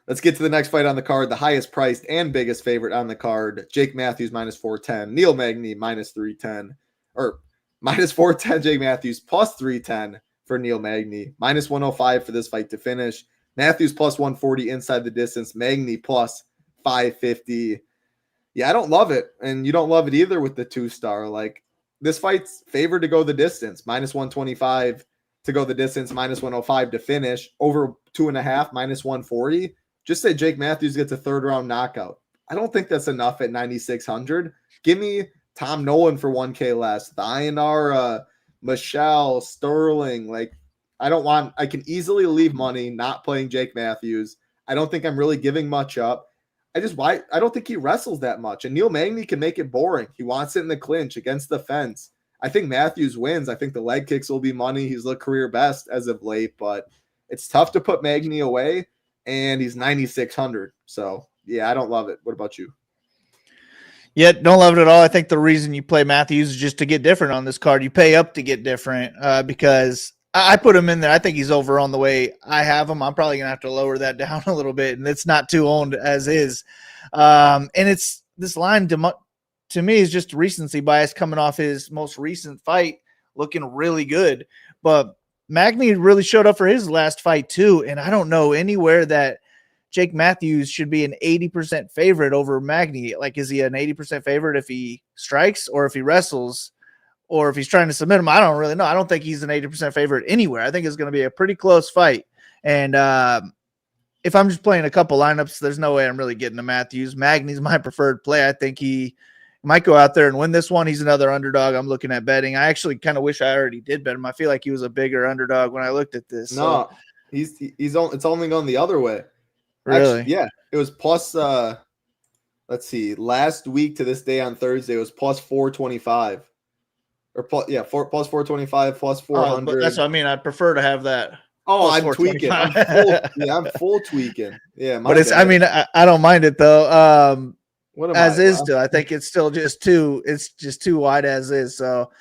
Let's get to the next fight on the card. The highest priced and biggest favorite on the card. Jake Matthews minus 410. Neil Magny minus 310. Or minus 410 Jake Matthews plus 310 for Neil Magny. Minus 105 for this fight to finish. Matthews plus 140 inside the distance. Magny plus 550. Yeah, I don't love it. And you don't love it either with the 2-star. Like, this fight's favored to go the distance. Minus 125 to go the distance. Minus 105 to finish. Over 2.5, minus 140. Just say Jake Matthews gets a 3rd-round knockout. I don't think that's enough at 9,600. Give me Tom Nolan for 1K less. Thionara, Michelle, Sterling. Like, I can easily leave money not playing Jake Matthews. I don't think I'm really giving much up. I don't think he wrestles that much. And Neil Magny can make it boring. He wants it in the clinch against the fence. I think Matthews wins. I think the leg kicks will be money. He's looked career best as of late, but it's tough to put Magny away, and he's 9,600. So, yeah, I don't love it. What about you? Yeah, don't love it at all. I think the reason you play Matthews is just to get different on this card. You pay up to get different because I put him in there. I think he's over on the way I have him. I'm probably going to have to lower that down a little bit, and it's not too owned as is. And it's this line to me is just recency bias coming off his most recent fight, looking really good. But Magny really showed up for his last fight too, and I don't know anywhere that Jake Matthews should be an 80% favorite over Magny. Like, is he an 80% favorite if he strikes or if he wrestles or if he's trying to submit him? I don't really know. I don't think he's an 80% favorite anywhere. I think it's going to be a pretty close fight. And if I'm just playing a couple lineups, there's no way I'm really getting to Matthews. Magny's my preferred play. I think he might go out there and win this one. He's another underdog I'm looking at betting. I actually kind of wish I already did bet him. I feel like he was a bigger underdog when I looked at this. No, it's only gone the other way. Really? Actually, yeah. It was plus let's see, last week to this day on Thursday it was plus 425. Or plus 425 plus 400. But that's what I mean. I'd prefer to have that. Oh, I'm tweaking. I'm full tweaking. Yeah, but it's bad. I mean, I don't mind it though. Still, I think it's still just too wide as is. So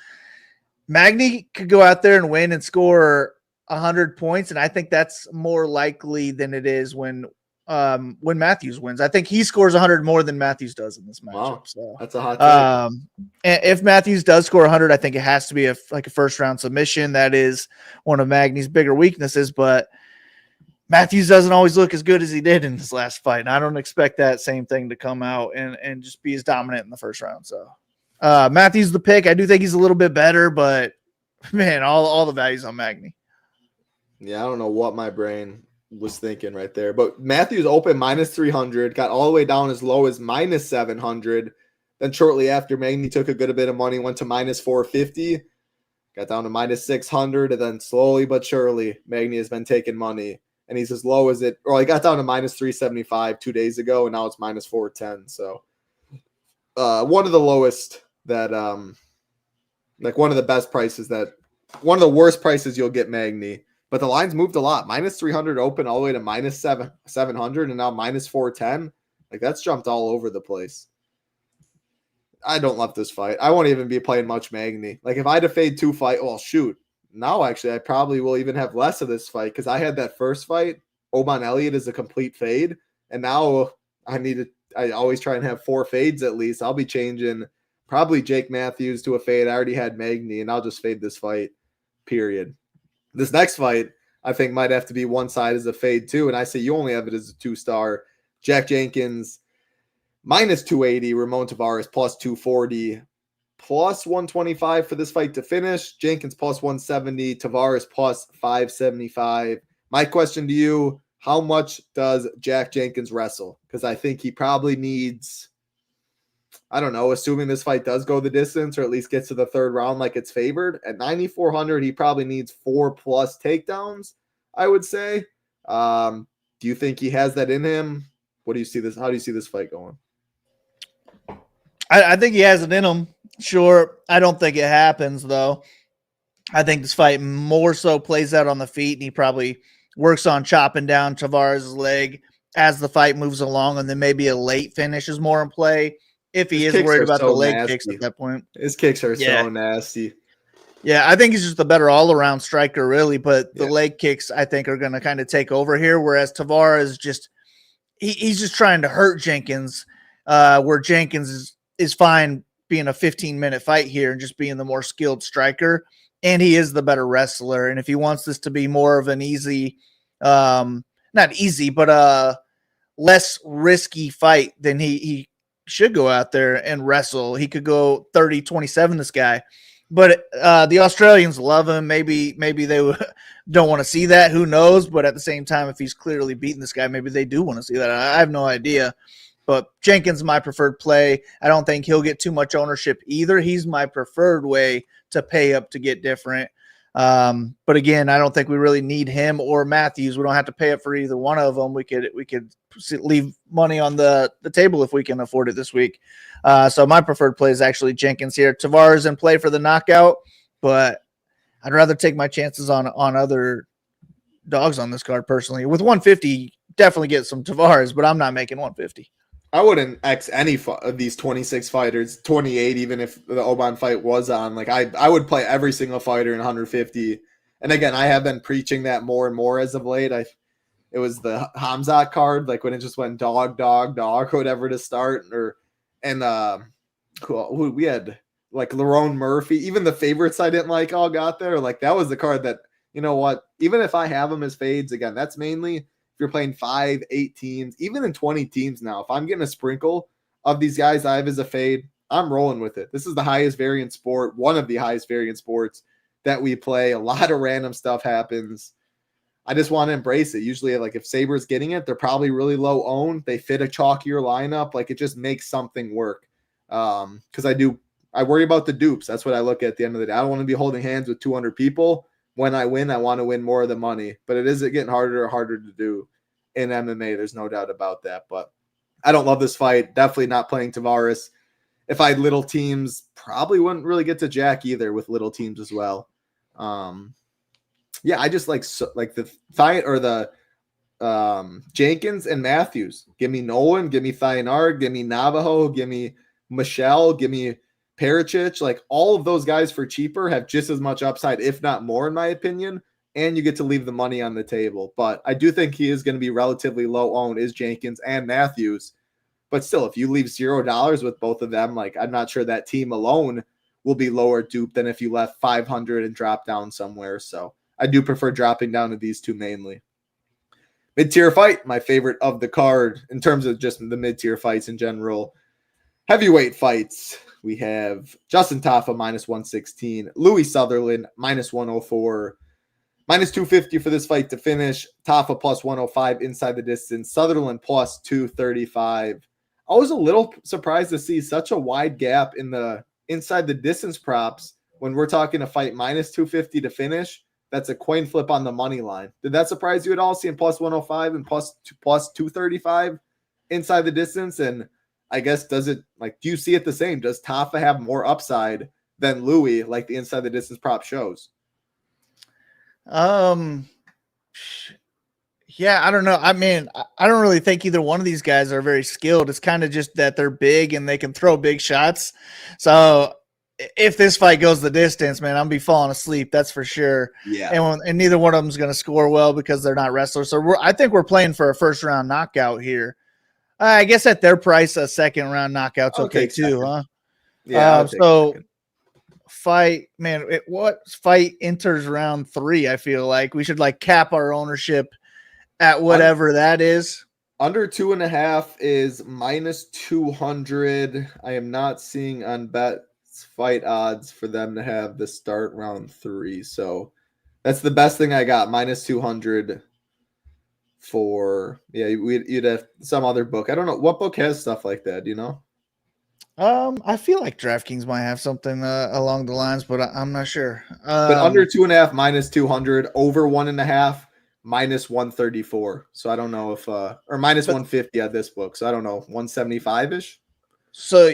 Magny could go out there and win and score 100 points, and I think that's more likely than it is when Matthews wins. I think he scores 100 more than Matthews does in this matchup. Wow, so that's a hot take. And if Matthews does score 100, I think it has to be a first round submission. That is one of Magny's bigger weaknesses, but Matthews doesn't always look as good as he did in his last fight, and I don't expect that same thing to come out and just be as dominant in the first round. So Matthews the pick. I do think he's a little bit better, but man, all the values on Magny. Yeah, I don't know what my brain was thinking right there. But Matthews opened minus 300, got all the way down as low as minus 700. Then shortly after, Magny took a good bit of money, went to minus 450, got down to minus 600, and then slowly but surely, Magny has been taking money. And he's as low as it, or he got down to minus 375 2 days ago, and now it's minus 410. So one of the lowest that, one of the best prices one of the worst prices you'll get Magny. But the line's moved a lot. Minus 300 open all the way to minus 700 and now minus 410. Like, that's jumped all over the place. I don't love this fight. I won't even be playing much Magny. Like, if I had to fade two fight, well, shoot. Now, actually, I probably will even have less of this fight because I had that first fight. Oban Elliott is a complete fade. And now I always try and have 4 fades at least. I'll be changing probably Jake Matthews to a fade. I already had Magny, and I'll just fade this fight, period. This next fight, I think, might have to be one side as a fade too. And I say you only have it as a 2-star. Jack Jenkins, minus 280. Ramon Tavares, plus 240. Plus 125 for this fight to finish. Jenkins, plus 170. Tavares, plus 575. My question to you, how much does Jack Jenkins wrestle? Because I think he probably needs, I don't know, assuming this fight does go the distance or at least gets to the third round like it's favored. At 9,400, he probably needs 4+ takedowns, I would say. Do you think he has that in him? How do you see this fight going? I think he has it in him. Sure. I don't think it happens, though. I think this fight more so plays out on the feet, and he probably works on chopping down Tavares' leg as the fight moves along, and then maybe a late finish is more in play. If he is worried about the leg kicks at that point. His kicks are so nasty. Yeah, I think he's just a better all-around striker, really, but the leg kicks, I think, are going to kind of take over here, whereas Tavares just he's just trying to hurt Jenkins, where Jenkins is fine being a 15-minute fight here and just being the more skilled striker, and he is the better wrestler. And if he wants this to be more of an easy, not easy, but less risky fight, then he should go out there and wrestle. He could go 30-27, this guy. But the Australians love him. Maybe they don't want to see that. Who knows? But at the same time, if he's clearly beating this guy, maybe they do want to see that. I have no idea. But Jenkins is my preferred play. I don't think he'll get too much ownership either. He's my preferred way to pay up to get different. But again, I don't think we really need him or Matthews. We don't have to pay up for either one of them. We could leave money on the table if we can afford it this week. So my preferred play is actually Jenkins here. Tavares in play for the knockout, but I'd rather take my chances on other dogs on this card personally. With 150, definitely get some Tavares, but I'm not making 150. I wouldn't X any of these 26 fighters, 28, even if the Oban fight was on. Like I would play every single fighter in 150. And again, I have been preaching that more and more as of late. It was the Hamzat card, like when it just went dog, or whatever to start, who we had like Lerone Murphy, even the favorites I didn't like all got there. Like that was the card that, you know what, even if I have them as fades, again, that's mainly if you're playing 5, 8 teams, even in 20 teams now, if I'm getting a sprinkle of these guys I have as a fade, I'm rolling with it. This is the highest variant sport, one of the highest variant sports that we play. A lot of random stuff happens. I just want to embrace it. Usually, like if Saber's getting it, they're probably really low owned. They fit a chalkier lineup. Like it just makes something work. Because I worry about the dupes. That's what I look at the end of the day. I don't want to be holding hands with 200 people. When I win, I want to win more of the money. But it is getting harder and harder to do in MMA. There's no doubt about that. But I don't love this fight. Definitely not playing Tavares. If I had little teams, probably wouldn't really get to Jack either with little teams as well. Yeah, I just like the Jenkins and Matthews. Give me Nolan, give me Thionara, give me Navajo, give me Michelle, give me Pericic. Like all of those guys for cheaper have just as much upside, if not more, in my opinion. And you get to leave the money on the table. But I do think he is going to be relatively low owned, is Jenkins and Matthews. But still, if you leave $0 with both of them, like I'm not sure that team alone will be lower duped than if you left 500 and dropped down somewhere. So I do prefer dropping down to these two mainly. Mid-tier fight, my favorite of the card in terms of just the mid-tier fights in general. Heavyweight fights. We have Justin Tafa minus 116, Louis Sutherland minus 104, minus 250 for this fight to finish. Tafa plus 105 inside the distance, Sutherland plus 235. I was a little surprised to see such a wide gap in the inside the distance props when we're talking a fight minus 250 to finish. That's a coin flip on the money line. Did that surprise you at all, seeing plus 105 and plus 235 inside the distance? And I guess, do you see it the same? Does Tafa have more upside than Louis, like the inside the distance prop shows? Yeah, I don't know. I mean, I don't really think either one of these guys are very skilled. It's kind of just that they're big and they can throw big shots. So if this fight goes the distance, man, I'm gonna be falling asleep. That's for sure. Yeah. And neither one of them is going to score well because they're not wrestlers. So I think we're playing for a first round knockout here. I guess at their price, a second round knockout's okay too, huh? Yeah. So fight, man. What fight enters round 3? I feel like we should like cap our ownership at whatever that is. Under 2.5 is minus 200. I am not seeing on Bet fight odds for them to have the start round 3. So that's the best thing I got. Minus 200 for, you'd have some other book. I don't know what book has stuff like that. Do you know? I feel like DraftKings might have something along the lines, but I'm not sure. But under 2.5, minus 200, over 1.5, minus 134. So I don't know if, or minus 150 at this book. So I don't know, 175 ish. So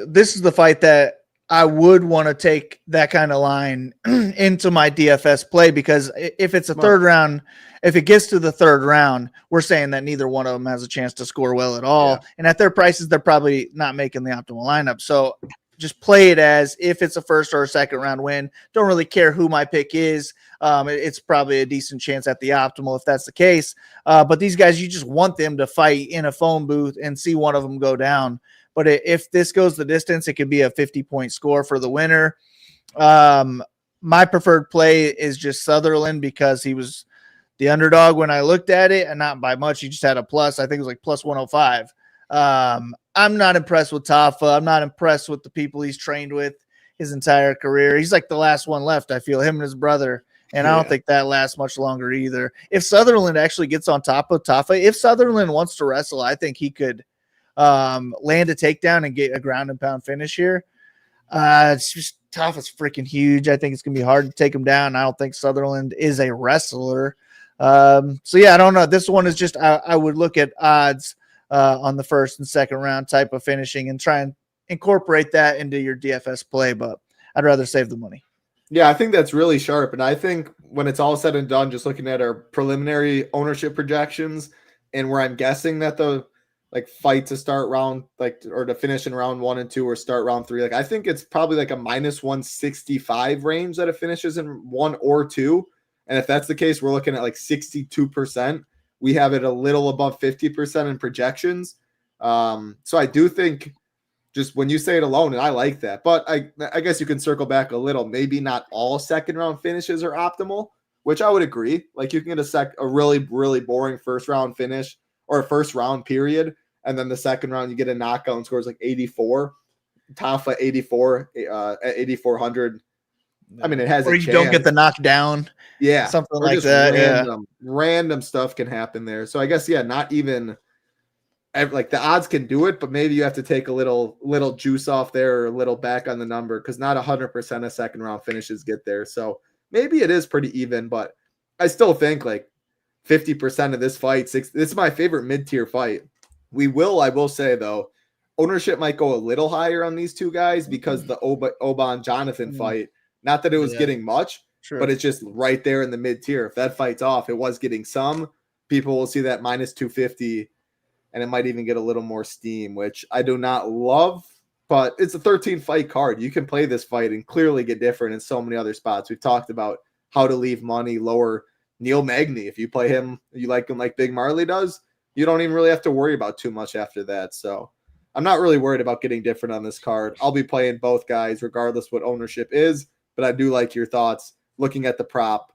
this is the fight that I would want to take that kind of line into my DFS play, because if it's a third round, if it gets to the third round, we're saying that neither one of them has a chance to score well at all. Yeah. And at their prices, they're probably not making the optimal lineup. So just play it as if it's a first or a second round win. Don't really care who my pick is. It's probably a decent chance at the optimal if that's the case. But these guys, you just want them to fight in a phone booth and see one of them go down. But if this goes the distance, it could be a 50-point score for the winner. My preferred play is just Sutherland because he was the underdog when I looked at it, and not by much. He just had a plus. I think it was like plus 105. I'm not impressed with Tafa. I'm not impressed with the people he's trained with his entire career. He's like the last one left, I feel, him and his brother. And I don't think that lasts much longer either. If Sutherland actually gets on top of Tafa, if Sutherland wants to wrestle, I think he could land a takedown and get a ground and pound finish here. It's just Tafa's freaking huge. I think it's going to be hard to take him down. I don't think Sutherland is a wrestler. So yeah, I don't know. This one is just, I would look at odds on the first and second round type of finishing and try and incorporate that into your DFS play, but I'd rather save the money. Yeah, I think that's really sharp. And I think when it's all said and done, just looking at our preliminary ownership projections and where I'm guessing that the fight to start round, or to finish in round 1 and 2 or start round 3, I think it's probably a minus 165 range that it finishes in 1 or 2. And if that's the case, we're looking at 62%. We have it a little above 50% in projections. So I do think, just when you say it alone, and I like that, but I guess you can circle back a little. Maybe not all second round finishes are optimal, which I would agree. You can get a really, really boring first round finish or a first round period, and then the second round you get a knockout and scores 84. Tafa 84 at 8,400. I mean, it has. Or you don't get the knockdown. Yeah, something like that. Random stuff can happen there. So I guess not even. The odds can do it, but maybe you have to take a little juice off there or a little back on the number, because not 100% of second round finishes get there. So maybe it is pretty even, but I still think 50% of this fight, this is my favorite mid-tier fight. I will say though, ownership might go a little higher on these two guys because the Oban Jonathan fight, not that it was getting much, but it's just right there in the mid-tier. If that fight's off, it was getting some. People will see that minus 250. And it might even get a little more steam, which I do not love, but it's a 13-fight card. You can play this fight and clearly get different in so many other spots. We've talked about how to leave money, lower Neil Magny. If you play him, you like him like Big Marley does, you don't even really have to worry about too much after that. So I'm not really worried about getting different on this card. I'll be playing both guys regardless what ownership is, but I do like your thoughts looking at the prop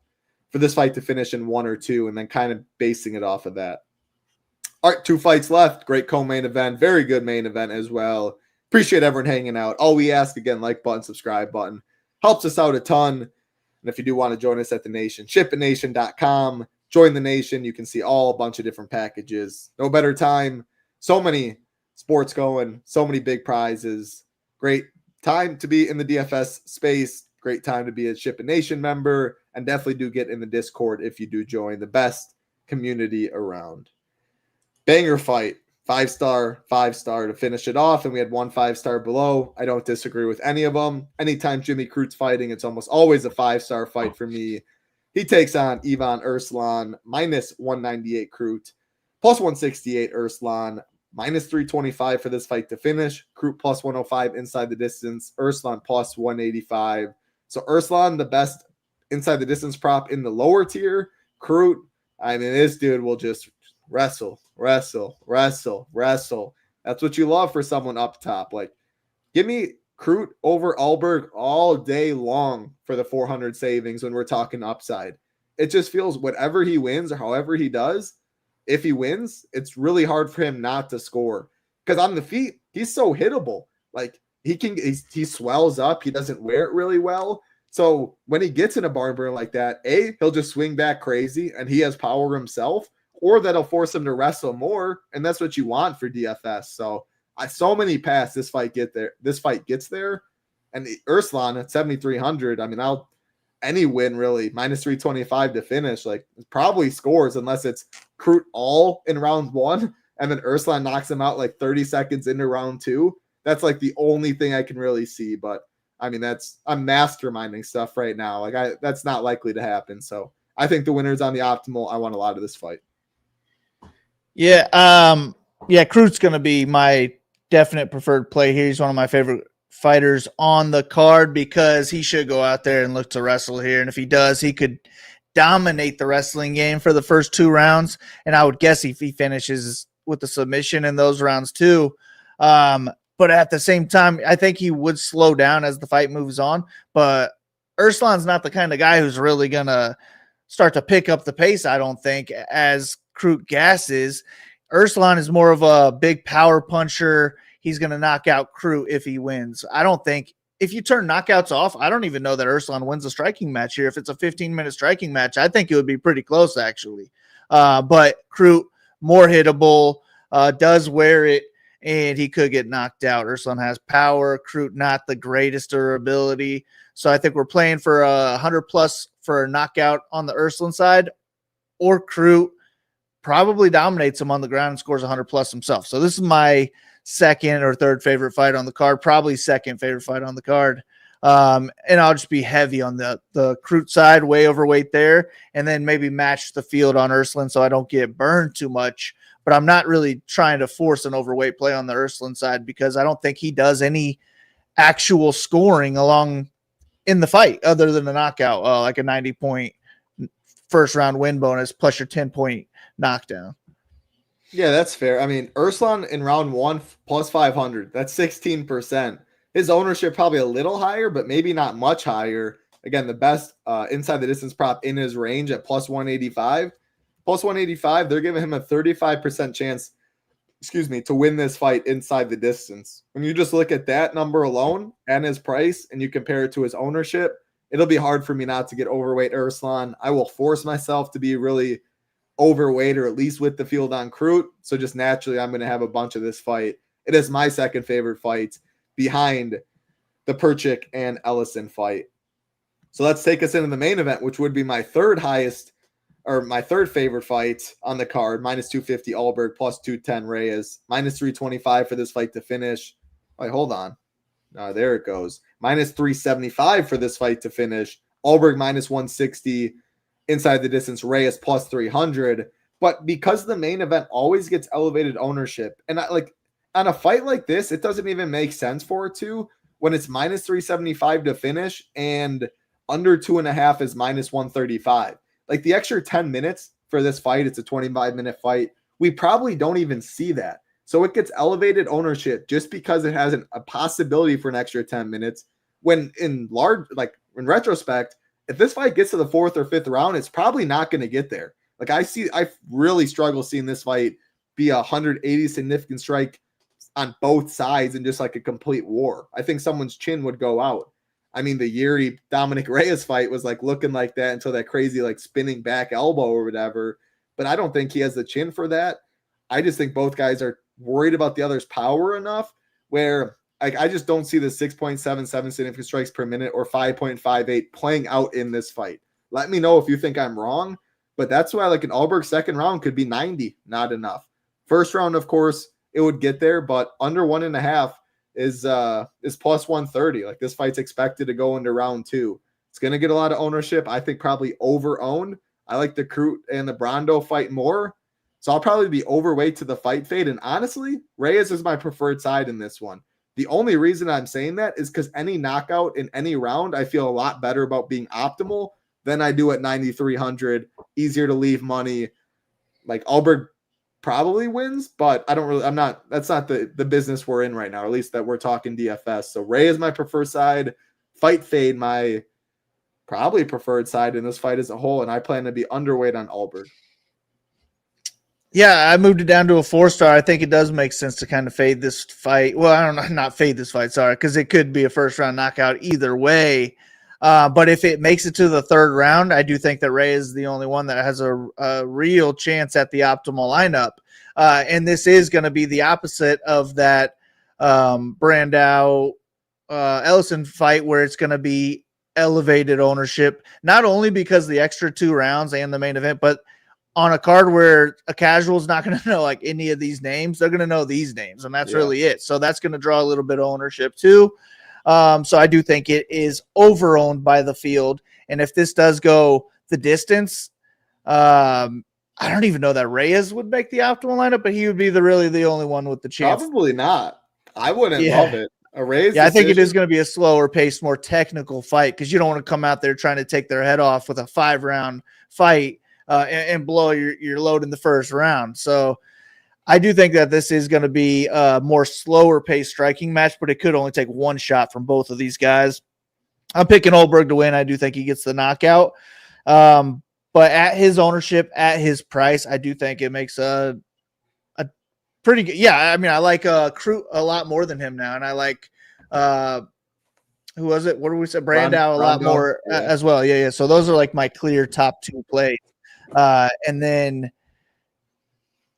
for this fight to finish in 1 or 2 and then kind of basing it off of that. All right, 2 fights left. Great co-main event. Very good main event as well. Appreciate everyone hanging out. All we ask, again, like button, subscribe button. Helps us out a ton. And if you do want to join us at The Nation, shipitnation.com. Join The Nation. You can see a bunch of different packages. No better time. So many sports going. So many big prizes. Great time to be in the DFS space. Great time to be a Ship It Nation member. And definitely do get in the Discord if you do join. The best community around. Banger fight, 5-star, 5-star to finish it off, and we had 1 5-star below. I don't disagree with any of them. Anytime Jimmy Crute's fighting, it's almost always a 5-star fight for me. He takes on Ivan Urslan, minus 198 Crute, plus 168 Urslan, minus 325 for this fight to finish. Crute plus 105 inside the distance, Urslan plus 185. So Urslan, the best inside the distance prop in the lower tier. Crute, I mean, this dude will just wrestle. That's what you love for someone up top. Give me Crute over Ulberg all day long for the 400 savings when we're talking upside. It just feels whatever he wins or however he does, if he wins, it's really hard for him not to score. Because on the feet, he's so hittable. He swells up. He doesn't wear it really well. So when he gets in a barn burner like that, he'll just swing back crazy and he has power himself. Or that'll force him to wrestle more, and that's what you want for DFS. So so many paths this fight gets there, and Urslan at 7,300. I mean, any win really minus 325 to finish. Probably scores unless it's Crute all in round 1, and then Urslan knocks him out 30 seconds into round 2. That's the only thing I can really see. But I mean, I'm masterminding stuff right now. That's not likely to happen. So I think the winner's on the optimal. I want a lot of this fight. Yeah, Crute's going to be my definite preferred play here. He's one of my favorite fighters on the card because he should go out there and look to wrestle here. And if he does, he could dominate the wrestling game for the first 2 rounds. And I would guess if he finishes with the submission in those rounds too. But at the same time, I think he would slow down as the fight moves on. But Urslan's not the kind of guy who's really going to start to pick up the pace, I don't think, as Crute gasses. Urslan is more of a big power puncher. He's going to knock out Crute if he wins. I don't think if you turn knockouts off, I don't even know that Urslan wins a striking match here. If it's a 15-minute striking match, I think it would be pretty close actually. But Crute more hittable, does wear it, and he could get knocked out. Urslan has power, Crute not the greatest durability. So I think we're playing for 100 plus for a knockout on the Urslan side, or Crute probably dominates him on the ground and scores 100 plus himself. So this is my second or third favorite fight on the card, probably second favorite fight on the card. And I'll just be heavy on the Crute side, way overweight there, and then maybe match the field on Urslan so I don't get burned too much. But I'm not really trying to force an overweight play on the Urslan side because I don't think he does any actual scoring along in the fight other than a knockout, like a 90-point first round win bonus plus your 10-point knockdown. Yeah, that's fair. I mean, Urslan in round 1 plus 500, that's 16%. His ownership probably a little higher, but maybe not much higher. Again, the best inside the distance prop in his range at plus 185. Plus 185, they're giving him a 35% chance, to win this fight inside the distance. When you just look at that number alone and his price and you compare it to his ownership, it'll be hard for me not to get overweight Urslan. I will force myself to be really overweight or at least with the field on Crute. So just naturally, I'm going to have a bunch of this fight. It is my second favorite fight behind the Perchik and Ellison fight. So let's take us into the main event, which would be my third favorite fight on the card. Minus 250 Ulberg, plus 210 Reyes, minus 325 for this fight to finish. Wait, hold on. There it goes. Minus 375 for this fight to finish. Ulberg minus 160 inside the distance. Reyes plus 300. But because the main event always gets elevated ownership, and on a fight like this, it doesn't even make sense for it to when it's minus 375 to finish and under 2.5 is minus 135. Like the extra 10 minutes for this fight, it's a 25-minute fight. We probably don't even see that. So it gets elevated ownership just because it has a possibility for an extra 10 minutes. When in retrospect, if this fight gets to the 4th or 5th round, it's probably not going to get there. I really struggle seeing this fight be a 180 significant strike on both sides and just like a complete war. I think someone's chin would go out. I mean, the Yuri Dominic Reyes fight was looking like that until that crazy spinning back elbow or whatever. But I don't think he has the chin for that. I just think both guys are worried about the other's power enough where I just don't see the 6.77 significant strikes per minute or 5.58 playing out in this fight. Let me know if you think I'm wrong, but that's why an Ulberg second round could be 90, not enough. First round, of course, it would get there, but under 1.5 is plus 130. This fight's expected to go into round 2. It's going to get a lot of ownership. I think probably over-owned. I like the Crute and the Brondo fight more. So I'll probably be overweight to the fight fade. And honestly, Reyes is my preferred side in this one. The only reason I'm saying that is because any knockout in any round, I feel a lot better about being optimal than I do at 9,300. Easier to leave money. Ulberg probably wins, but that's not the business we're in right now, or at least that we're talking DFS. So Reyes is my preferred side. Fight fade, my probably preferred side in this fight as a whole. And I plan to be underweight on Ulberg. Yeah, I moved it down to a 4-star. I think it does make sense to kind of fade this fight. Well, I don't know, not fade this fight, sorry, because it could be a first-round knockout either way. But if it makes it to the 3rd round, I do think that Reyes is the only one that has a real chance at the optimal lineup. And this is going to be the opposite of that Brondo Ellison fight where it's going to be elevated ownership, not only because of the extra 2 rounds and the main event, but on a card where a casual is not going to know any of these names. They're going to know these names, and that's really it. So that's going to draw a little bit of ownership too. So I do think it is over-owned by the field. And if this does go the distance, I don't even know that Reyes would make the optimal lineup, but he would be really the only one with the chance. Probably not. I wouldn't love it. A Reyes I think it is going to be a slower paced, more technical fight because you don't want to come out there trying to take their head off with a 5-round fight and blow your load in the first round. So I do think that this is going to be a more slower paced striking match, but it could only take one shot from both of these guys. I'm picking Ulberg to win. I do think he gets the knockout. But at his ownership, at his price, I do think it makes a pretty good. Yeah, I mean, I like Crute a lot more than him now, and I like who was it? What did we say? Brondo a lot more as well. Yeah. So those are my clear top 2 plays. And then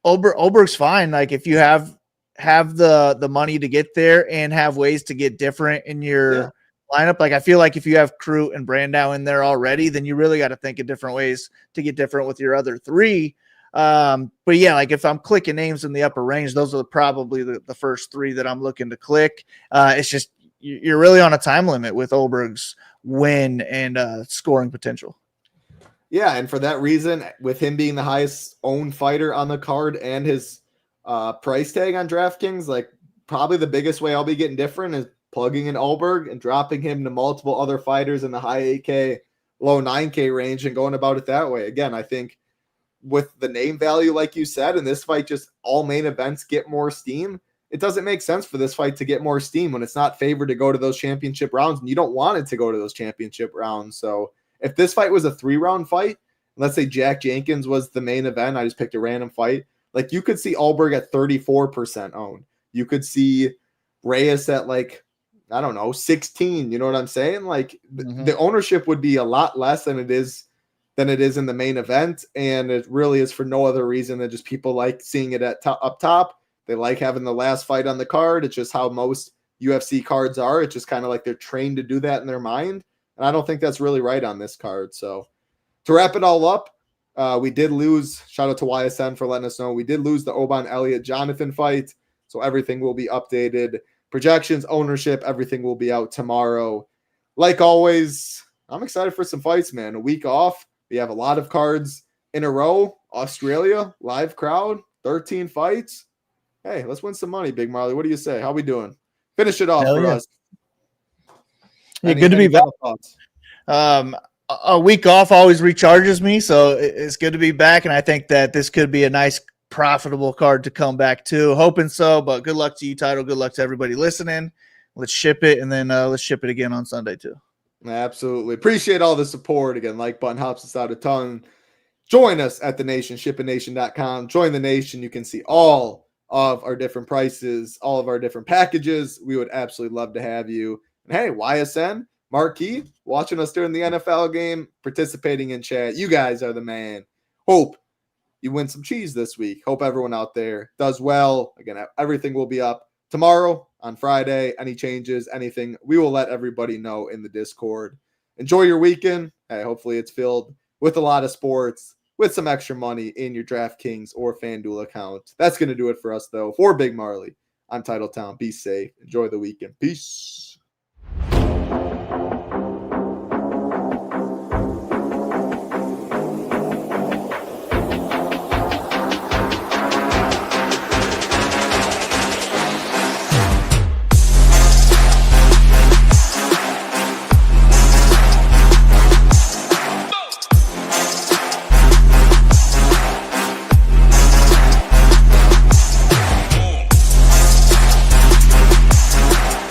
Ulberg's fine. If you have have the money to get there and have ways to get different in your lineup. Like I feel like if you have Crute and Brondo in there already, then you really got to think of different ways to get different with your other three. But yeah, like if I'm clicking names in the upper range, those are probably the first three that I'm looking to click. It's just you're really on a time limit with Ulberg's win and scoring potential. Yeah, and for that reason, with him being the highest owned fighter on the card and his price tag on DraftKings, like probably the biggest way I'll be getting different is plugging in Ulberg and dropping him to multiple other fighters in the high 8K, low 9K range and going about it that way. Again, I think with the name value, like you said, and this fight just all main events get more steam, it doesn't make sense for this fight to get more steam when it's not favored to go to those championship rounds, and you don't want it to go to those championship rounds. So if this fight was a 3-round fight, let's say Jack Jenkins was the main event, I just picked a random fight, like you could see Ulberg at 34% owned. You could see Reyes at like, I don't know, 16. You know what I'm saying? Like the ownership would be a lot less than it is in the main event. And it really is for no other reason than just people like seeing it at up top. They like having the last fight on the card. It's just how most UFC cards are. It's just kind of like they're trained to do that in their mind. And I don't think that's really right on this card. So to wrap it all up, we did lose. Shout out to YSN for letting us know. We did lose the Oban Elliott Jonathan fight. So everything will be updated. Projections, ownership, everything will be out tomorrow. Like always, I'm excited for some fights, man. A week off. We have a lot of cards in a row. Australia, live crowd, 13 fights. Hey, let's win some money, Big Marley. What do you say? How we doing? Finish it off for us. Yeah, good to be back. A week off always recharges me, so it's good to be back, and I think that this could be a nice, profitable card to come back to. Hoping so, but good luck to you, Title. Good luck to everybody listening. Let's ship it, and then let's ship it again on Sunday, too. Absolutely. Appreciate all the support. Again, like button helps us out a ton. Join us at the Nation, shippingnation.com. Join the Nation. You can see all of our different prices, all of our different packages. We would absolutely love to have you. And hey, YSN, Marquee, watching us during the NFL game, participating in chat. You guys are the man. Hope you win some cheese this week. Hope everyone out there does well. Again, everything will be up tomorrow on Friday. Any changes, anything, we will let everybody know in the Discord. Enjoy your weekend. Hey, hopefully it's filled with a lot of sports, with some extra money in your DraftKings or FanDuel account. That's going to do it for us, though. For Big Marley, I'm Titletown. Be safe. Enjoy the weekend. Peace.